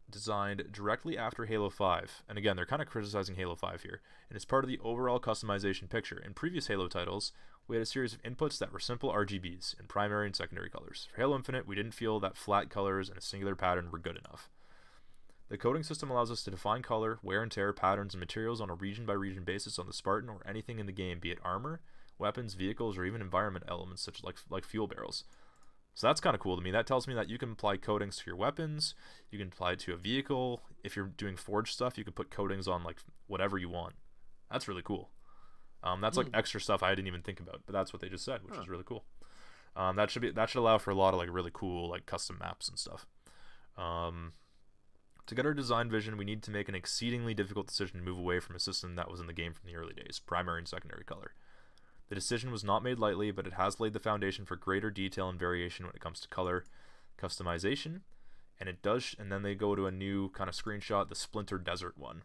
designed directly after Halo 5. And again, they're kind of criticizing Halo 5 here. And it's part of the overall customization picture. In previous Halo titles, we had a series of inputs that were simple RGBs in primary and secondary colors. For Halo Infinite, we didn't feel that flat colors and a singular pattern were good enough. The coding system allows us to define color, wear and tear, patterns, and materials on a region-by-region basis on the Spartan or anything in the game, be it armor, weapons, vehicles, or even environment elements such as like fuel barrels. So that's kind of cool to me. That tells me that you can apply coatings to your weapons, you can apply it to a vehicle. If you're doing forge stuff, you can put coatings on like whatever you want. That's really cool. That's like extra stuff I didn't even think about, but that's what they just said, which is really cool. That should allow for a lot of like really cool like custom maps and stuff. To get our design vision, we need to make an exceedingly difficult decision to move away from a system that was in the game from the early days, primary and secondary color. The decision was not made lightly, but it has laid the foundation for greater detail and variation when it comes to color customization, and it does. And then they go to a new kind of screenshot, the Splinter Desert one,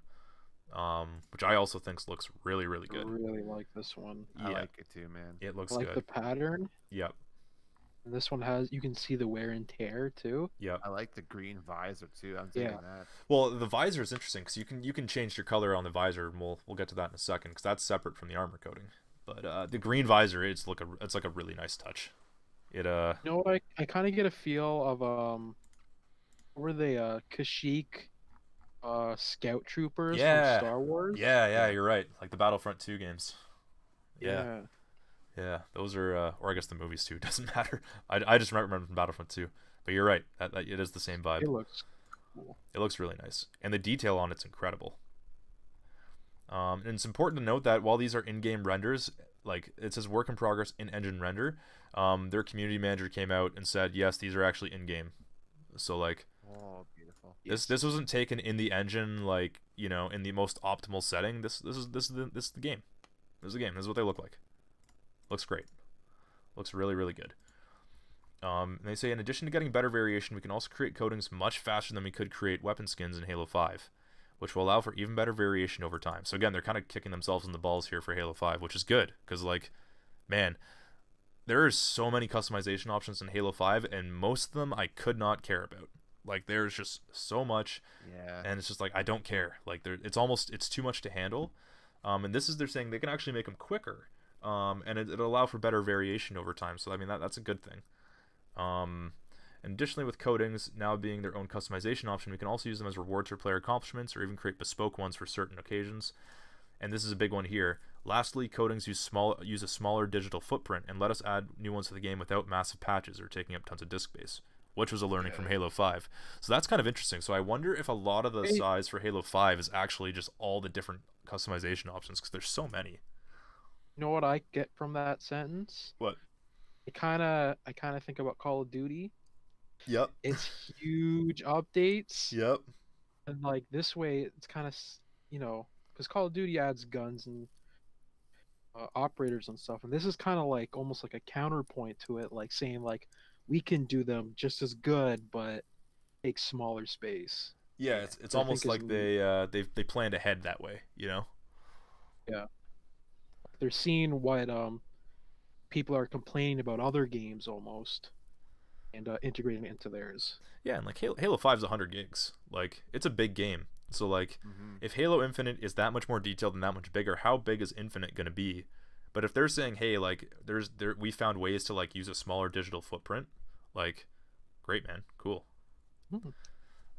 which I also think looks really, really good. I really like this one. I like it too, man. It looks I like good. the pattern. Yep. And this one you can see the wear and tear too. Yep. I like the green visor too. I'm digging that. Well, the visor is interesting because you can change your color on the visor, and we'll get to that in a second because that's separate from the armor coating. But the green visor, it's like a really nice touch. It You know what? I kind of get a feel of what were they Kashyyyk scout troopers from Star Wars? Yeah, you're right. Like the Battlefront 2 games. Yeah. Yeah, those are, or I guess the movies too. Doesn't matter. I just remember from Battlefront 2. But you're right. That it is the same vibe. It looks cool. It looks really nice, and the detail on it's incredible. And it's important to note that while these are in-game renders, like it says work in progress in-engine render, their community manager came out and said, yes, these are actually in-game. So like, oh, beautiful. This wasn't taken in the engine, like, you know, in the most optimal setting. This is the game. This is the game. This is what they look like. Looks great. Looks really, really good. And they say, in addition to getting better variation, we can also create coatings much faster than we could create weapon skins in Halo 5, which will allow for even better variation over time. So again, they're kind of kicking themselves in the balls here for Halo 5, which is good, because like, man, there are so many customization options in Halo 5, and most of them I could not care about. Like, there's just so much, and it's just like, I don't care. Like, it's too much to handle. And they're saying they can actually make them quicker, and it'll allow for better variation over time. So I mean, that's a good thing. And additionally, with coatings now being their own customization option, we can also use them as rewards for player accomplishments, or even create bespoke ones for certain occasions. And this is a big one here. Lastly, coatings use a smaller digital footprint and let us add new ones to the game without massive patches or taking up tons of disk space, which was a learning from Halo 5. So that's kind of interesting. So I wonder if a lot of the size for Halo 5 is actually just all the different customization options, because there's so many. You know what I get from that sentence? What? I kind of think about Call of Duty. Yep. It's huge updates. Yep. And like this way, it's kind of, you know, because Call of Duty adds guns and operators and stuff, and this is kind of like almost like a counterpoint to it, like saying like we can do them just as good, but take smaller space. Yeah, it's almost like they planned ahead that way, you know. Yeah. They're seeing what people are complaining about other games almost, and integrating it into theirs. Yeah, and like Halo 5 is 100 gigs. Like, it's a big game. So like, if Halo Infinite is that much more detailed and that much bigger, how big is Infinite gonna be? But if they're saying, hey, like we found ways to like use a smaller digital footprint, like, great, man, cool.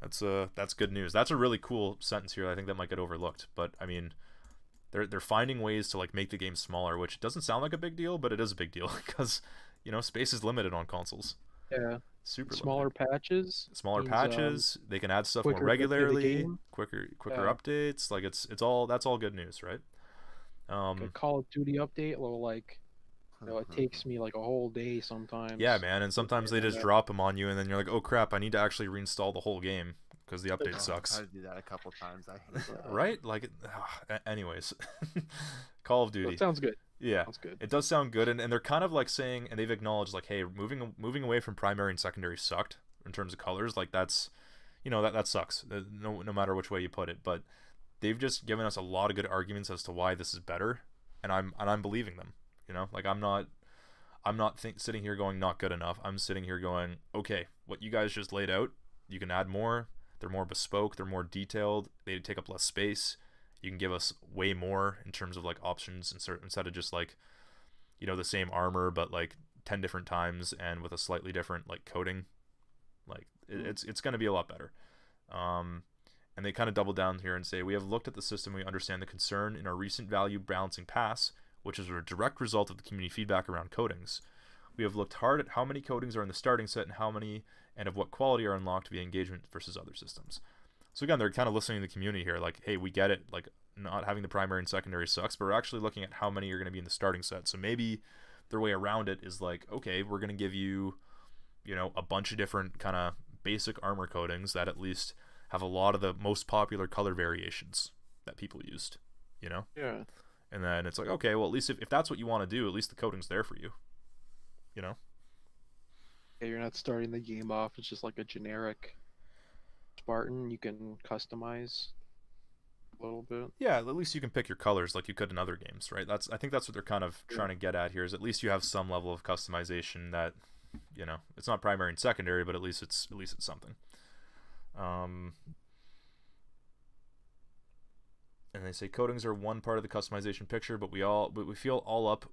That's good news. That's a really cool sentence here. I think that might get overlooked, but I mean, they're finding ways to like make the game smaller, which doesn't sound like a big deal, but it is a big deal because, you know, space is limited on consoles. Yeah. Super smaller limited. patches. Smaller means, patches. They can add stuff more quicker to play the regularly. game. Quicker Yeah. updates. Like that's all good news, right? Like a Call of Duty update will like, you know, it takes me like a whole day sometimes. Yeah, man, and sometimes they just drop them on you, and then you're like, oh crap, I need to actually reinstall the whole game because the update sucks. I tried to do that a couple times. I hate that. Right? Like, anyways, Call of Duty. That sounds good. Yeah, Sounds good. it does sound good, and they're kind of like saying, and they've acknowledged like, hey, moving away from primary and secondary sucked in terms of colors. Like that's, you know, that sucks. No matter which way you put it, but they've just given us a lot of good arguments as to why this is better, and I'm believing them. You know, like I'm not sitting here going not good enough. I'm sitting here going, okay, what you guys just laid out, you can add more. They're more bespoke. They're more detailed. They take up less space. You can give us way more in terms of like options instead of just like, you know, the same armor but like 10 different times and with a slightly different like coating. Like it's going to be a lot better. And they kind of double down here and say, we have looked at the system. We understand the concern in our recent value balancing pass, which is a direct result of the community feedback around coatings. We have looked hard at how many coatings are in the starting set and how many and of what quality are unlocked via engagement versus other systems. So again, they're kind of listening to the community here. Like, hey, we get it. Like, not having the primary and secondary sucks, but we're actually looking at how many are going to be in the starting set. So maybe their way around it is like, okay, we're going to give you, you know, a bunch of different kind of basic armor coatings that at least have a lot of the most popular color variations that people used, you know? Yeah. And then it's like, okay, well, at least if that's what you want to do, at least the coating's there for you, you know? Yeah, you're not starting the game off. It's just like a generic Spartan. You can customize a little bit. Yeah, at least you can pick your colors like you could in other games, right? I think that's what they're kind of trying to get at here, is at least you have some level of customization that, you know, it's not primary and secondary, but at least it's something. And they say coatings are one part of the customization picture, but we feel all up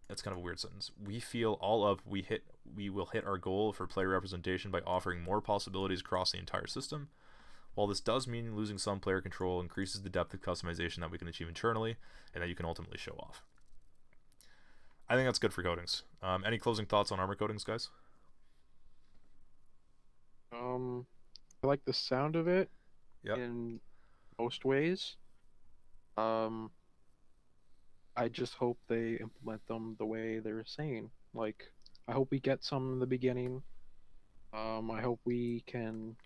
that's kind of a weird sentence. We feel all up we will hit our goal for player representation by offering more possibilities across the entire system. While this does mean losing some player control, increases the depth of customization that we can achieve internally and that you can ultimately show off. I think that's good for coatings. Any closing thoughts on armor coatings, guys? I like the sound of it. Yep. In most ways. I just hope they implement them the way they're saying. Like, I hope we get some in the beginning. I hope we can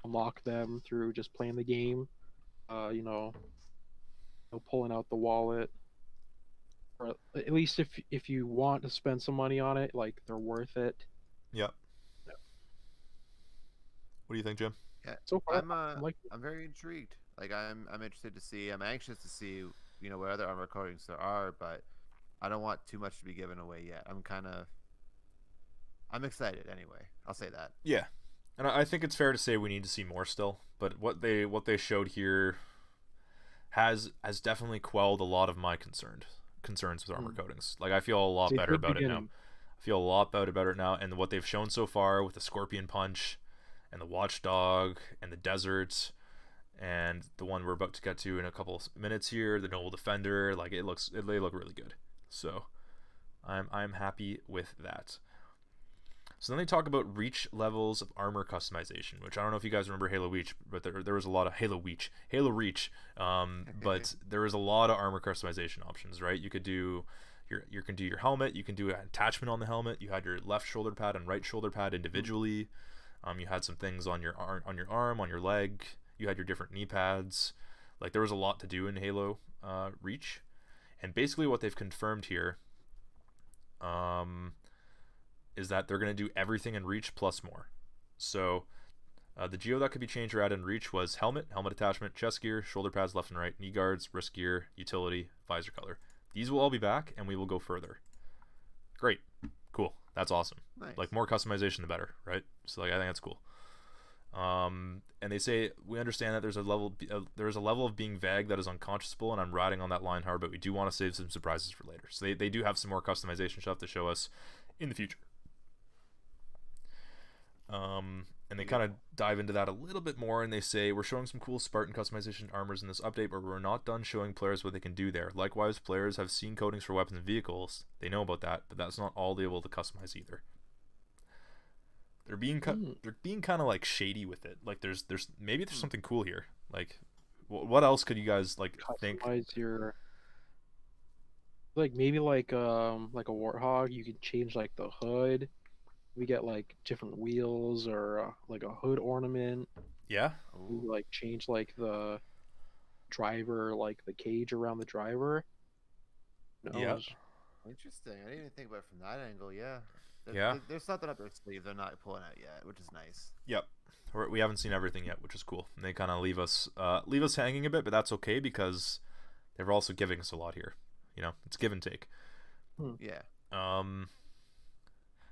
unlock them through just playing the game. You know, pulling out the wallet. Or at least if you want to spend some money on it, like, they're worth it. Yep. What do you think, Jim? Yeah, So far, I'm very intrigued. Like, I'm interested to see. I'm anxious to see, you know, what other armor coatings there are, but I don't want too much to be given away yet. I'm excited anyway. I'll say that. Yeah, and I think it's fair to say we need to see more still. But what they showed here has definitely quelled a lot of my concerns with armor coatings. Like, I feel a lot better about it now. I feel a lot better about it now, and what they've shown so far with the Scorpion Punch and the Watchdog and the Desert and the one we're about to get to in a couple minutes here, the Noble Defender, like, they look really good. So I'm happy with that. So then they talk about reach levels of armor customization, which I don't know if you guys remember Halo Reach, but there was a lot of Halo Reach, but there was a lot of armor customization options, right? You could do you can do your helmet, you can do an attachment on the helmet, you had your left shoulder pad and right shoulder pad individually. You had some things on your arm, on your leg. You had your different knee pads. Like, there was a lot to do in Halo Reach. And basically what they've confirmed here is that they're going to do everything in Reach plus more. So the geo that could be changed or added in Reach was helmet attachment, chest gear, shoulder pads left and right, knee guards, wrist gear, utility, visor color. These will all be back, and we will go further. Great. Cool. That's awesome. Nice. Like, more customization the better, right? So, like, I think that's cool. And they say, we understand that there's a level of being vague that is unconscionable, and I'm riding on that line hard, but we do want to save some surprises for later. So they do have some more customization stuff to show us in the future. And they kind of dive into that a little bit more, and they say, we're showing some cool Spartan customization armors in this update, but we're not done showing players what they can do there. Likewise, players have seen coatings for weapons and vehicles. They know about that, but that's not all they're able to customize either. They're being kind of like shady with it. Like, there's something cool here. Like, what else could you guys like think? Customize your, like, maybe like a Warthog. You could change like the hood. We get like different wheels or like a hood ornament. Yeah. We, like, change like the driver, like the cage around the driver. Yeah. Interesting. I didn't even think about it from that angle. Yeah. Yeah. There's something up their sleeve they're not pulling out yet, which is nice. Yep. We haven't seen everything yet, which is cool. And they kind of leave us hanging a bit, but that's okay because they're also giving us a lot here. You know, it's give and take. Yeah.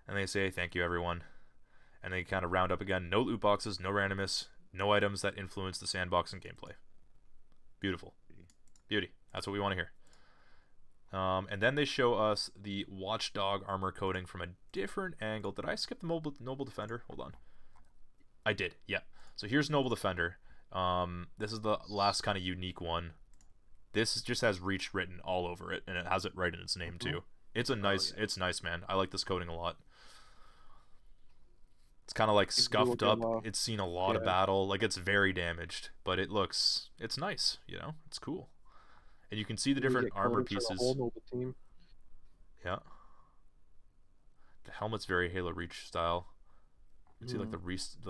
And they say, thank you, everyone. And they kind of round up again. No loot boxes, no randomness, No items that influence the sandbox and gameplay. Beautiful. Beauty. That's what we want to hear. And then they show us the Watchdog armor coating from a different angle. Did I skip the Noble Defender? Hold on. I did, yeah. So here's Noble Defender. This is the last kind of unique one. This just has Reach written all over it, and it has it right in its name too. It's a nice, it's nice, man. I like this coating a lot. It's kind of like scuffed up. It's seen a lot of battle. Like, it's very damaged, but it's nice. You know, it's cool. And you can see the different armor pieces. Yeah. The helmet's very Halo Reach style. You can see like the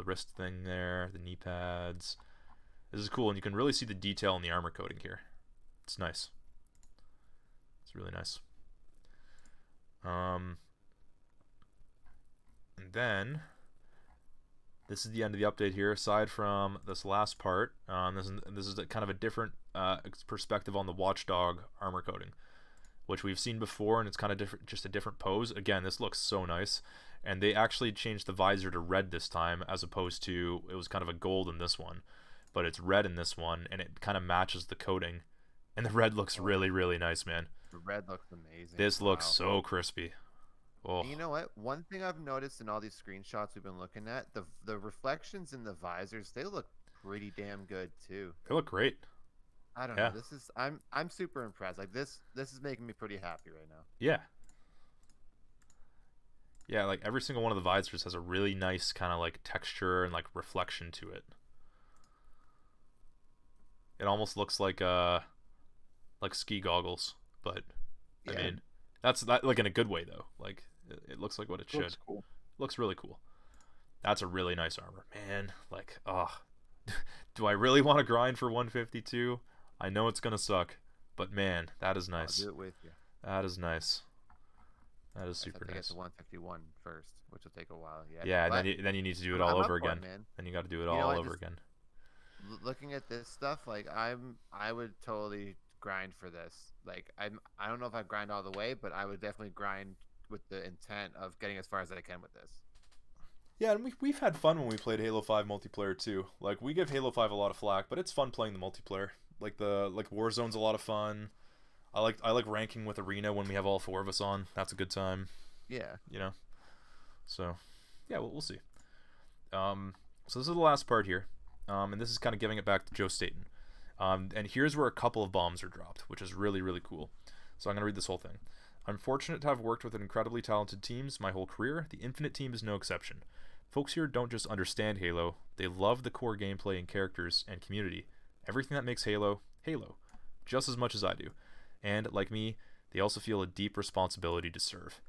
wrist thing there, the knee pads. This is cool, and you can really see the detail in the armor coating here. It's nice. It's really nice. And then this is the end of the update here. Aside from this last part, this is kind of a different perspective on the Watchdog armor coating, which we've seen before, and it's kind of different, just a different pose. Again, this looks so nice, and they actually changed the visor to red this time, as opposed to it was kind of a gold in this one, but it's red in this one, and it kind of matches the coating, and the red looks really, really nice, man. The red looks amazing. This looks so crispy. Oh. And you know what? One thing I've noticed in all these screenshots we've been looking at, the reflections in the visors, they look pretty damn good too. They look great. I don't know. This is I'm super impressed. Like this is making me pretty happy right now. Yeah. Yeah, like every single one of the visors has a really nice kind of like texture and like reflection to it. It almost looks like ski goggles, but I mean, that's not like in a good way though. Like it looks like what it should. Looks cool. Looks really cool. That's a really nice armor, man. Like, do I really want to grind for 152? I know it's gonna suck, but man, that is nice. I'll do it with you. That is nice. That is super nice. Get to 151 first, which will take a while. Yeah. Yeah, and then you need to do it all over again. Man. Then you got to do it all over again. Looking at this stuff, like I would totally grind for this. Like I don't know if I grind all the way, but I would definitely grind with the intent of getting as far as I can with this. Yeah, and we've had fun when we played Halo 5 multiplayer too. Like, we give Halo 5 a lot of flack, but it's fun playing the multiplayer. Like Warzone's a lot of fun. I like ranking with Arena when we have all four of us on. That's a good time. Yeah. You know. So, yeah, we'll see. So this is the last part here, and this is kind of giving it back to Joe Staten. And here's where a couple of bombs are dropped, which is really, really cool. So I'm gonna read this whole thing. I'm fortunate to have worked with incredibly talented teams my whole career. The Infinite team is no exception. Folks here don't just understand Halo, they love the core gameplay and characters and community. Everything that makes Halo, Halo, just as much as I do. And, like me, they also feel a deep responsibility to serve.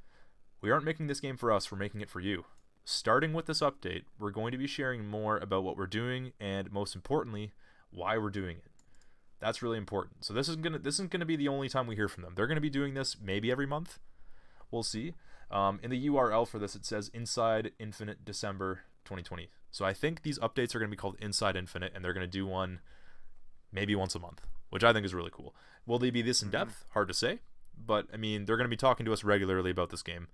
We aren't making this game for us, we're making it for you. Starting with this update, we're going to be sharing more about what we're doing and, most importantly, why we're doing it. That's really important. So this isn't gonna be the only time we hear from them. They're gonna be doing this maybe every month. We'll see. In the URL for this, it says Inside Infinite December 2020. So I think these updates are gonna be called Inside Infinite, and they're gonna do one maybe once a month, which I think is really cool. Will they be this in depth? Hard to say, but I mean, they're gonna be talking to us regularly about this game,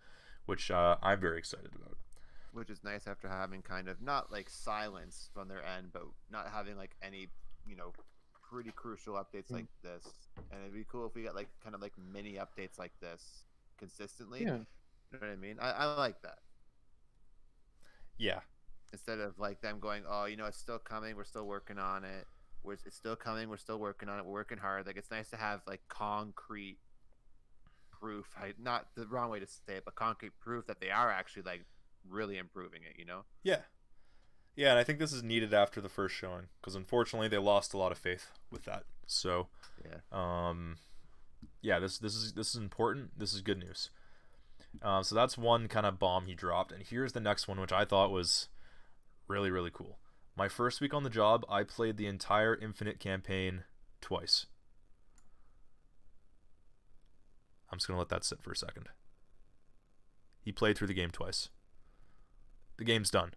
which I'm very excited about. Which is nice after having kind of not like silence from their end, but not having like any, pretty crucial updates like this. And it'd be cool if we got like kind of like mini updates like this consistently. Yeah. You know what I mean? I like that. Yeah. Instead of like them going, oh, it's still coming, we're still working on it. It's still coming, we're still working on it, we're working hard. Like, it's nice to have like concrete proof, not the wrong way to say it, but concrete proof that they are actually like really improving it, Yeah. Yeah, and I think this is needed after the first showing, because unfortunately they lost a lot of faith with that. So, this is important. This is good news. So that's one kind of bomb he dropped, and here's the next one, which I thought was really, really cool. My first week on the job, I played the entire Infinite campaign twice. I'm just gonna let that sit for a second. He played through the game twice. The game's done.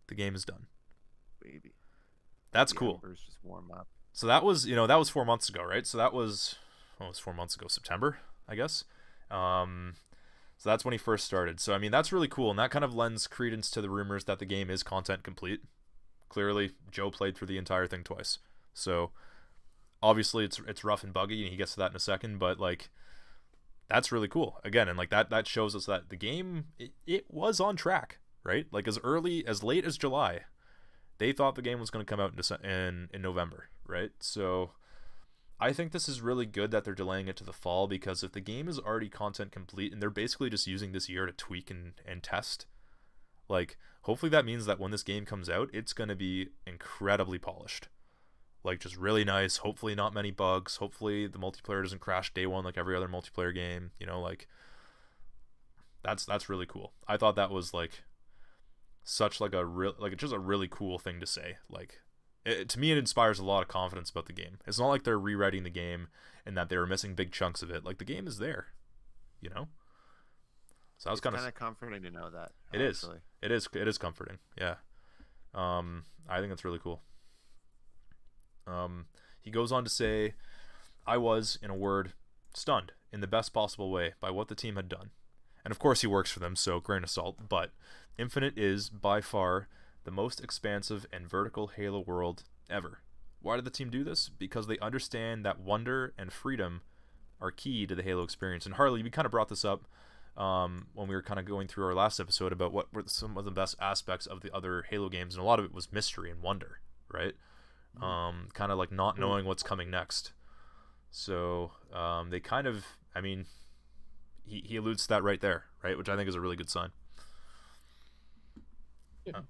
The game is done. Baby. That's cool. Just warm up. So that was 4 months ago, right? So that was, it was 4 months ago, September, I guess. So that's when he first started. So I mean, that's really cool, and that kind of lends credence to the rumors that the game is content complete. Clearly, Joe played through the entire thing twice. So obviously it's rough and buggy, and he gets to that in a second, but like that's really cool. Again, and like that shows us that the game it was on track, right? Like as late as July, they thought the game was going to come out in November, right? So I think this is really good that they're delaying it to the fall, because if the game is already content complete and they're basically just using this year to tweak and test, like hopefully that means that when this game comes out, it's going to be incredibly polished. Like just really nice, hopefully not many bugs, hopefully the multiplayer doesn't crash day one like every other multiplayer game, you know, like that's really cool. I thought that was like such like it's just a really cool thing to say. Like to me, it inspires a lot of confidence about the game. It's not like they're rewriting the game and that they were missing big chunks of it. Like the game is there, you know. So I was kind of comforting to know that. It actually. It is comforting. Yeah. I think that's really cool. He goes on to say, I was, in a word, stunned in the best possible way by what the team had done. And of course he works for them, so grain of salt, but Infinite is, by far, the most expansive and vertical Halo world ever. Why did the team do this? Because they understand that wonder and freedom are key to the Halo experience. And Harley, we kind of brought this up when we were kind of going through our last episode about what were some of the best aspects of the other Halo games, and a lot of it was mystery and wonder, right? Kind of like not knowing what's coming next. So they kind of, I mean, he alludes to that right there, right? Which I think is a really good sign. Yeah.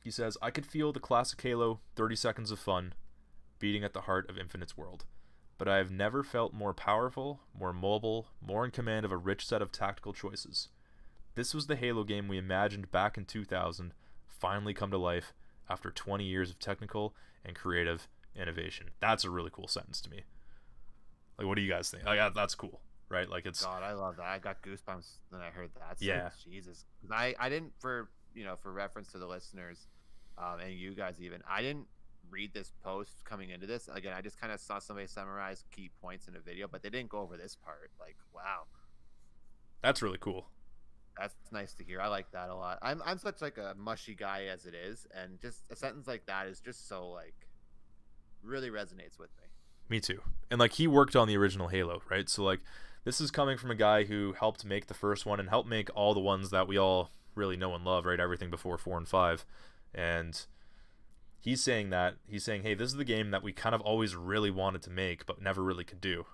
He says, I could feel the classic Halo 30 seconds of fun beating at the heart of Infinite's world. But I have never felt more powerful, more mobile, more in command of a rich set of tactical choices. This was the Halo game we imagined back in 2000, finally come to life after 20 years of technical and creative innovation. That's a really cool sentence to me. Like, what do you guys think? Like, that's cool, right? Like, it's... God, I love that. I got goosebumps when I heard that. So, yeah. Jesus. I didn't, for reference to the listeners, and you guys even, I didn't read this post coming into this. Again, I just kind of saw somebody summarize key points in a video, but they didn't go over this part. Like, wow. That's really cool. That's nice to hear. I like that a lot. I'm such like a mushy guy as it is, and just a sentence like that is just so like really resonates with me. Me too. And like he worked on the original Halo, right? So like this is coming from a guy who helped make the first one and helped make all the ones that we all really know and love, right? Everything before 4 and 5. And he's saying, hey, this is the game that we kind of always really wanted to make but never really could do.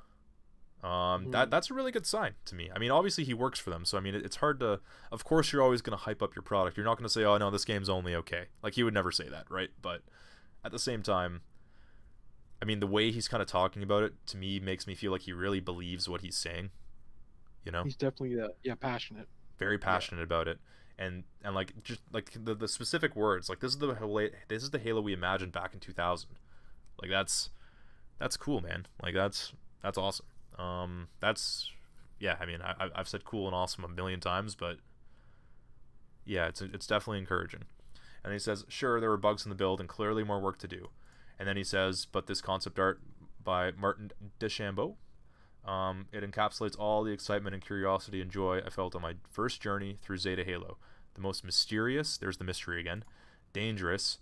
That's a really good sign to me. I mean, obviously he works for them, so I mean it's hard to, of course you're always going to hype up your product. You're not going to say, oh no, this game's only okay. Like he would never say that, right? But at the same time, I mean, the way he's kind of talking about it to me makes me feel like he really believes what he's saying, you know? He's definitely passionate. Very passionate about it. And like just like the specific words, like this is the Halo we imagined back in 2000. Like that's cool, man. Like that's awesome. I mean, I've said cool and awesome a million times, but yeah, it's definitely encouraging. And he says, sure, there were bugs in the build and clearly more work to do. And then he says, but this concept art by Martin DeChambeau, it encapsulates all the excitement and curiosity and joy I felt on my first journey through Zeta Halo. The most mysterious, there's the mystery again, dangerous,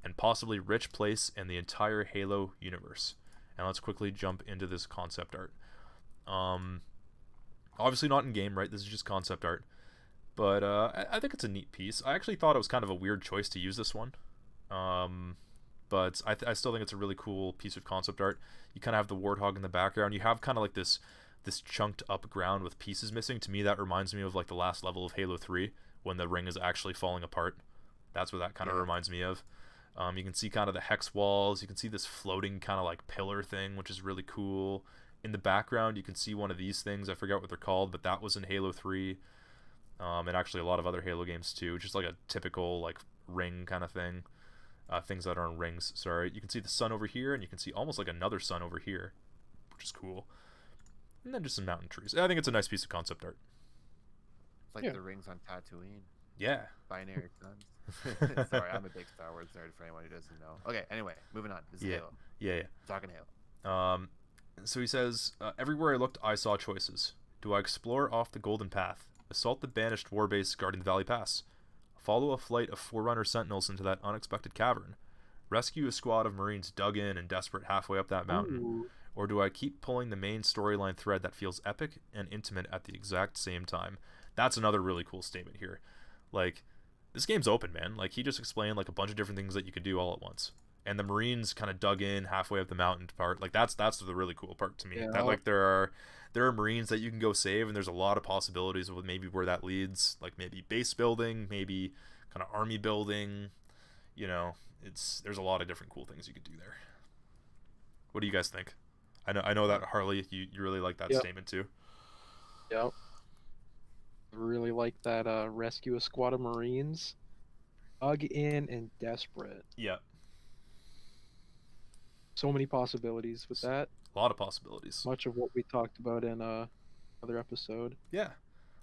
and possibly rich place in the entire Halo universe. And let's quickly jump into this concept art. Obviously not in game, right? This is just concept art, but I think it's a neat piece. I actually thought it was kind of a weird choice to use this one, but I still think it's a really cool piece of concept art. You kind of have the warthog in the background. You have kind of like this chunked up ground with pieces missing. To me, that reminds me of like the last level of Halo 3 when the ring is actually falling apart. That's what that kind of reminds me of. You can see kind of the hex walls. You can see this floating kind of like pillar thing, which is really cool. In the background, you can see one of these things. I forget what they're called, but that was in Halo 3. And actually a lot of other Halo games too. Just like a typical like ring kind of thing. Things that are on rings, sorry. You can see the sun over here, and you can see almost like another sun over here, which is cool. And then just some mountain trees. I think it's a nice piece of concept art. It's like the rings on Tatooine. Yeah. Binary suns. Sorry, I'm a big Star Wars nerd for anyone who doesn't know. Okay, anyway, moving on. This is Halo. Yeah. Talking Halo. So he says, everywhere I looked, I saw choices. Do I explore off the Golden Path, assault the banished warbase guarding the Valley Pass, follow a flight of Forerunner sentinels into that unexpected cavern, rescue a squad of Marines dug in and desperate halfway up that mountain, Ooh. or do I keep pulling the main storyline thread that feels epic and intimate at the exact same time? That's another really cool statement here. Like, this game's open, man. Like, he just explained like a bunch of different things that you could do all at once. And the Marines kind of dug in halfway up the mountain part. Like, that's the really cool part to me. Yeah. That like there are Marines that you can go save, and there's a lot of possibilities with maybe where that leads. Like maybe base building, maybe kind of army building. You know, there's a lot of different cool things you could do there. What do you guys think? I know that Harley, you really like that Yep. statement too. Yep. Really like that rescue a squad of Marines. Dug in and desperate. Yeah, So many possibilities with that. a lot of possibilities. Much of what we talked about in other episode. Yeah,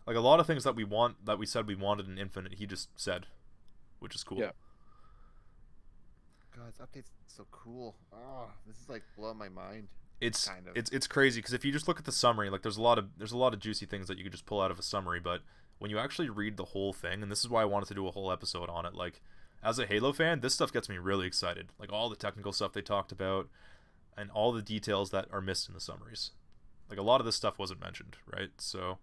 like a lot of things that we said we wanted in Infinite, he just said, which is cool. Yeah. God, this update's so cool. Oh, this is like blowing my mind. It's Kind of. it's crazy because if you just look at the summary, like there's a lot of juicy things that you could just pull out of a summary, but when you actually read the whole thing, and this is why I wanted to do a whole episode on it, like as a Halo fan, this stuff gets me really excited. Like all the technical stuff they talked about and all the details that are missed in the summaries. Like a lot of this stuff wasn't mentioned, right? So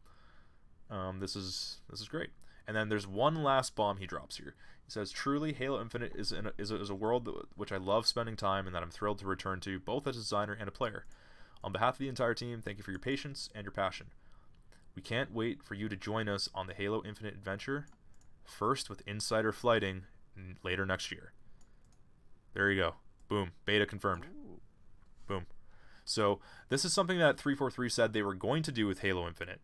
this is great. And then there's one last bomb he drops here. He says, "Truly, Halo Infinite is a world which I love spending time and that I'm thrilled to return to, both as a designer and a player. On behalf of the entire team, thank you for your patience and your passion. We can't wait for you to join us on the Halo Infinite adventure, first with Insider Flighting later next year." There you go. Boom. Beta confirmed. Ooh. Boom. So this is something that 343 said they were going to do with Halo Infinite.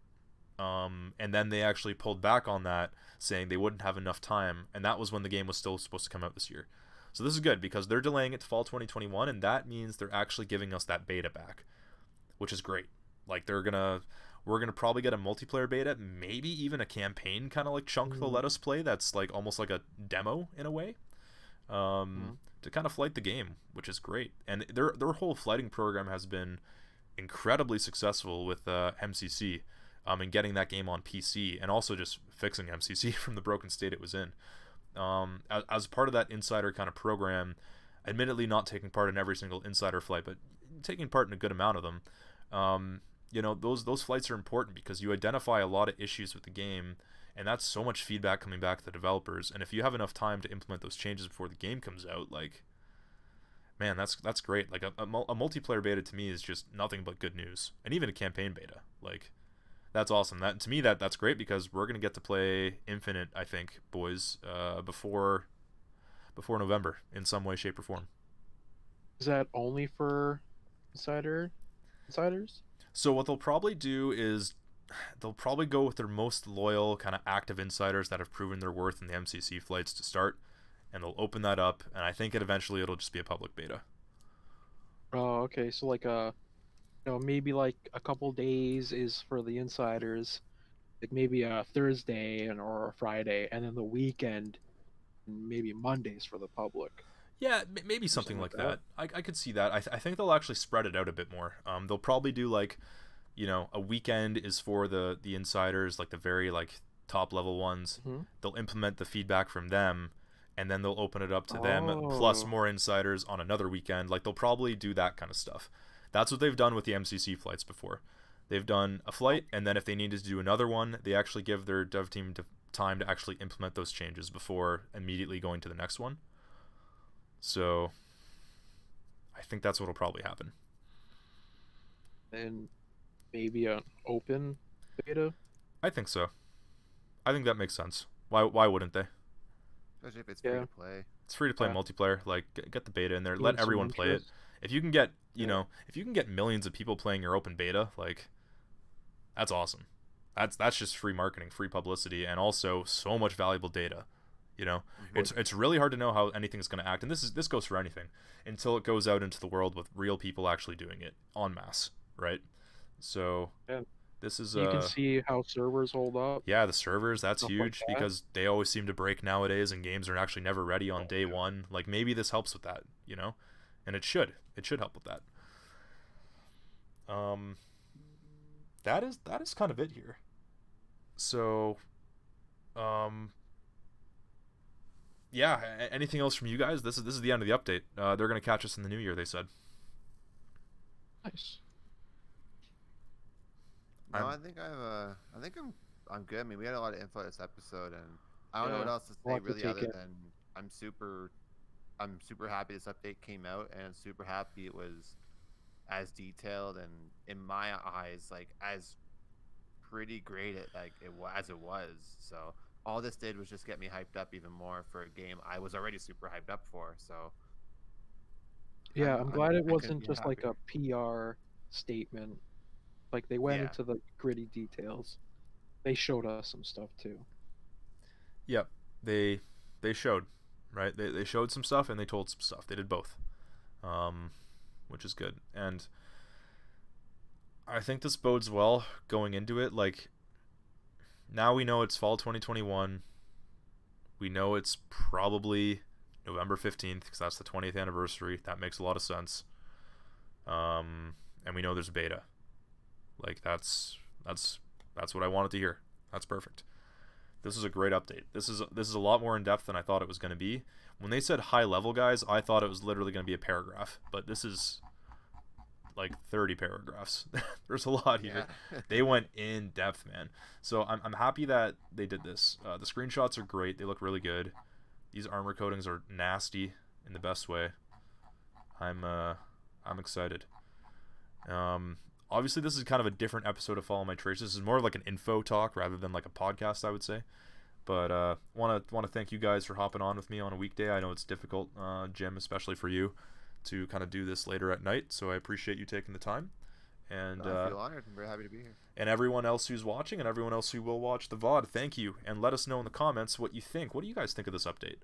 And then they actually pulled back on that, saying they wouldn't have enough time, and that was when the game was still supposed to come out this year. So this is good because they're delaying it to fall 2021, and that means they're actually giving us that beta back, which is great. Like we're gonna probably get a multiplayer beta, maybe even a campaign kind of like chunk they'll let us play. That's like almost like a demo in a way, to kind of flight the game, which is great. And their whole flighting program has been incredibly successful with MCC. And getting that game on PC, and also just fixing MCC from the broken state it was in. As part of that Insider kind of program, admittedly not taking part in every single Insider flight, but taking part in a good amount of them, you know, those flights are important because you identify a lot of issues with the game, and that's so much feedback coming back to the developers. And if you have enough time to implement those changes before the game comes out, like, man, that's great. Like a multiplayer beta to me is just nothing but good news, and even a campaign beta, like. That's awesome. That to me, that's great because we're gonna get to play Infinite, I think, boys, before November in some way, shape, or form. Is that only for insiders? So what they'll probably do is they'll probably go with their most loyal, kind of active insiders that have proven their worth in the MCC flights to start, and they'll open that up. And I think eventually it'll just be a public beta. Oh, okay. So like maybe like a couple days is for the insiders, like maybe a Thursday or a Friday, and then the weekend, maybe Mondays for the public. Yeah, maybe something like that. I could see that. I think they'll actually spread it out a bit more. They'll probably do like, you know, a weekend is for the insiders, like the very like top level ones. Mm-hmm. They'll implement the feedback from them, and then they'll open it up to them plus more insiders on another weekend. Like they'll probably do that kind of stuff. That's what they've done with the MCC flights before. They've done a flight, and then if they needed to do another one, they actually give their dev team time to actually implement those changes before immediately going to the next one. So I think that's what will probably happen. And maybe an open beta. I think so. I think that makes sense. Why wouldn't they? Especially if it's free to play. It's free to play multiplayer. Like get the beta in there. Gain Let some everyone play it. interest. If you can get, you know, if you can get millions of people playing your open beta, like that's awesome. That's just free marketing, free publicity, and also so much valuable data. You know, it's really hard to know how anything's going to act, and this goes for anything until it goes out into the world with real people actually doing it en masse, right? So Yeah. this is You can see how servers hold up. yeah, the servers, that's Stuff like huge that. because they always seem to break nowadays, and games are actually never ready on day one. Like maybe this helps with that, you know, and it should help with that. that is kind of it here. So, yeah. Anything else from you guys? This is the end of the update. They're gonna catch us in the new year, they said. Nice. No, I think I'm good. I mean, we had a lot of info this episode, and I don't know what else to say really other than I'm super happy this update came out, and super happy it was as detailed and in my eyes like as pretty great as it was. So all this did was just get me hyped up even more for a game I was already super hyped up for. So yeah, I'm glad it wasn't just like a PR statement. Like they went into the gritty details. They showed us some stuff too. Yep, they showed, right? They showed some stuff and they told some stuff. They did both, which is good. And I think this bodes well going into it. Like, now we know it's fall 2021. We know it's probably November 15th because that's the 20th anniversary. That makes a lot of sense. And we know there's a beta. Like, that's what I wanted to hear. That's perfect. This is a great update. This is a lot more in depth than I thought it was going to be. When they said high level, guys, I thought it was literally going to be a paragraph, but this is like 30 paragraphs. There's a lot here. Yeah. They went in depth, man. So I'm happy that they did this. The screenshots are great. They look really good. These armor coatings are nasty in the best way. I'm excited. Obviously, this is kind of a different episode of Follow My Trace. This is more like an info talk rather than like a podcast, I would say. But want to thank you guys for hopping on with me on a weekday. I know it's difficult, Jim, especially for you, to kind of do this later at night. So I appreciate you taking the time. And I feel honored. I'm very happy to be here. And everyone else who's watching and everyone else who will watch the VOD, thank you. And let us know in the comments what you think. What do you guys think of this update?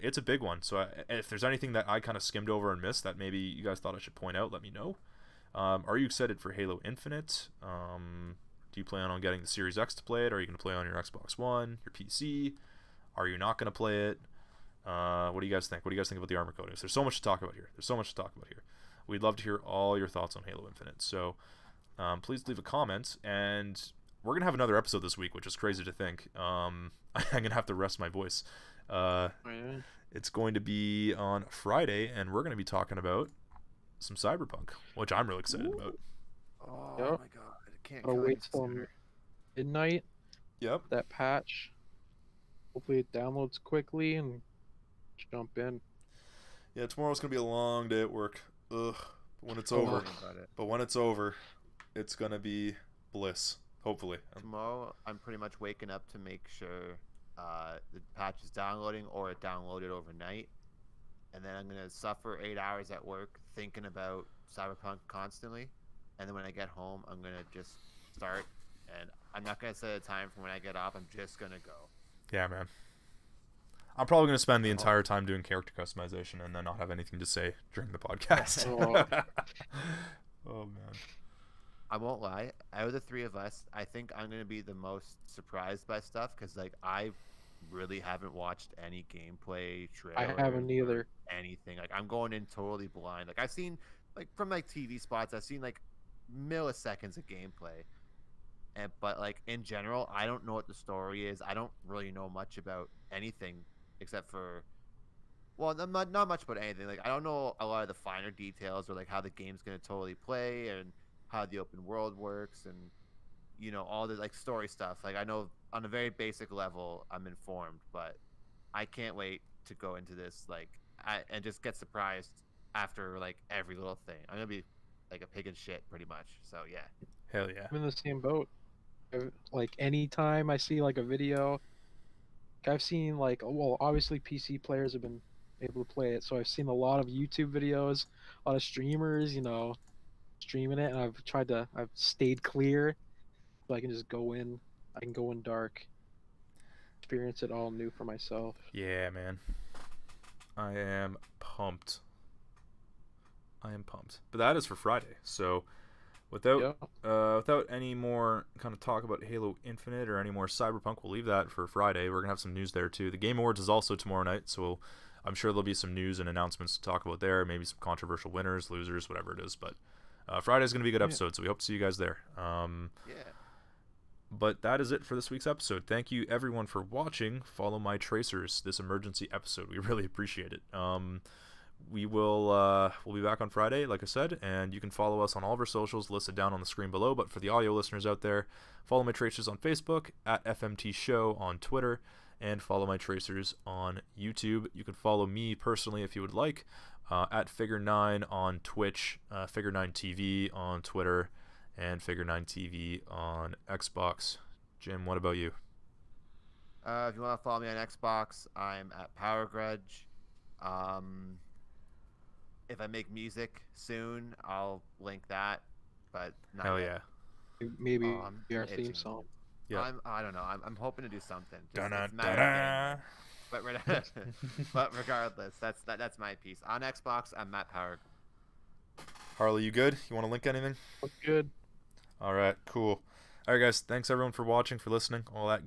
It's a big one. So if there's anything that I kind of skimmed over and missed that maybe you guys thought I should point out, let me know. Are you excited for Halo Infinite? Do you plan on getting the Series X to play it? Are you going to play on your Xbox One, your PC? Are you not going to play it? What do you guys think? What do you guys think about the armor coatings? There's so much to talk about here. We'd love to hear all your thoughts on Halo Infinite. So please leave a comment. And we're going to have another episode this week, which is crazy to think. I'm going to have to rest my voice. It's going to be on Friday, and we're going to be talking about some Cyberpunk, which I'm really excited about. Oh my god. I can't wait till midnight. Yep. That patch. Hopefully it downloads quickly and jump in. Yeah, tomorrow's gonna be a long day at work. Ugh. But when it's over, it's gonna be bliss. Hopefully. Tomorrow, I'm pretty much waking up to make sure the patch is downloading or it downloaded overnight, and then I'm gonna suffer 8 hours at work thinking about Cyberpunk constantly, and then when I get home, I'm gonna just start, and I'm not gonna set a time for when I get off. I'm just gonna go. Yeah, man. I'm probably going to spend the entire time doing character customization and then not have anything to say during the podcast. Oh, man. I won't lie. Out of the three of us, I think I'm going to be the most surprised by stuff because, like, I really haven't watched any gameplay trailer. I haven't either. Anything. Like, I'm going in totally blind. Like, I've seen, like, from, like, TV spots, I've seen, like, milliseconds of gameplay. But, like, in general, I don't know what the story is. I don't really know much about anything except for, well, not much about anything. Like, I don't know a lot of the finer details or, like, how the game's going to totally play and how the open world works and, you know, all the, like, story stuff. Like, I know on a very basic level I'm informed, but I can't wait to go into this, like, and just get surprised after, like, every little thing. I'm going to be, like, a pig in shit, pretty much. So, yeah. Hell yeah. I'm in the same boat. Like, anytime I see, like, a video, I've seen, like, well, obviously PC players have been able to play it, so I've seen a lot of YouTube videos, a lot of streamers, you know, streaming it, and I've stayed clear, so I can just go in, I can go in dark, experience it all new for myself. Yeah, man. I am pumped. But that is for Friday, so without any more kind of talk about Halo Infinite or any more Cyberpunk, we'll leave that for Friday. We're gonna have some news there too. The Game Awards is also tomorrow night, so I'm sure there'll be some news and announcements to talk about there. Maybe some controversial winners, losers, whatever it is. But Friday's going to be a good Yeah. episode, so we hope to see you guys there. Yeah. But that is it for this week's episode. Thank you, everyone, for watching Follow My Tracers, this emergency episode. We really appreciate it. We'll be back on Friday, like I said, and you can follow us on all of our socials listed down on the screen below. But for the audio listeners out there, follow My Tracers on Facebook, at FMT Show on Twitter, and follow My Tracers on YouTube. You can follow me personally if you would like, at Figure9 on Twitch, Figure9 TV on Twitter, and Figure9 TV on Xbox. Jim, what about you? If you want to follow me on Xbox, I'm at Power Grudge. If I make music soon, I'll link that. But not Hell yet. yeah. Maybe I'm our theme itching. song. Yeah. I don't know. I'm hoping to do something. Just, Dun-dun, it's a matter of dun-dun. getting there. But regardless, that's my piece. On Xbox, I'm Matt Power. Harley, you good? You want to link anything? Looks good. All right, cool. All right, guys. Thanks everyone for watching, for listening, all that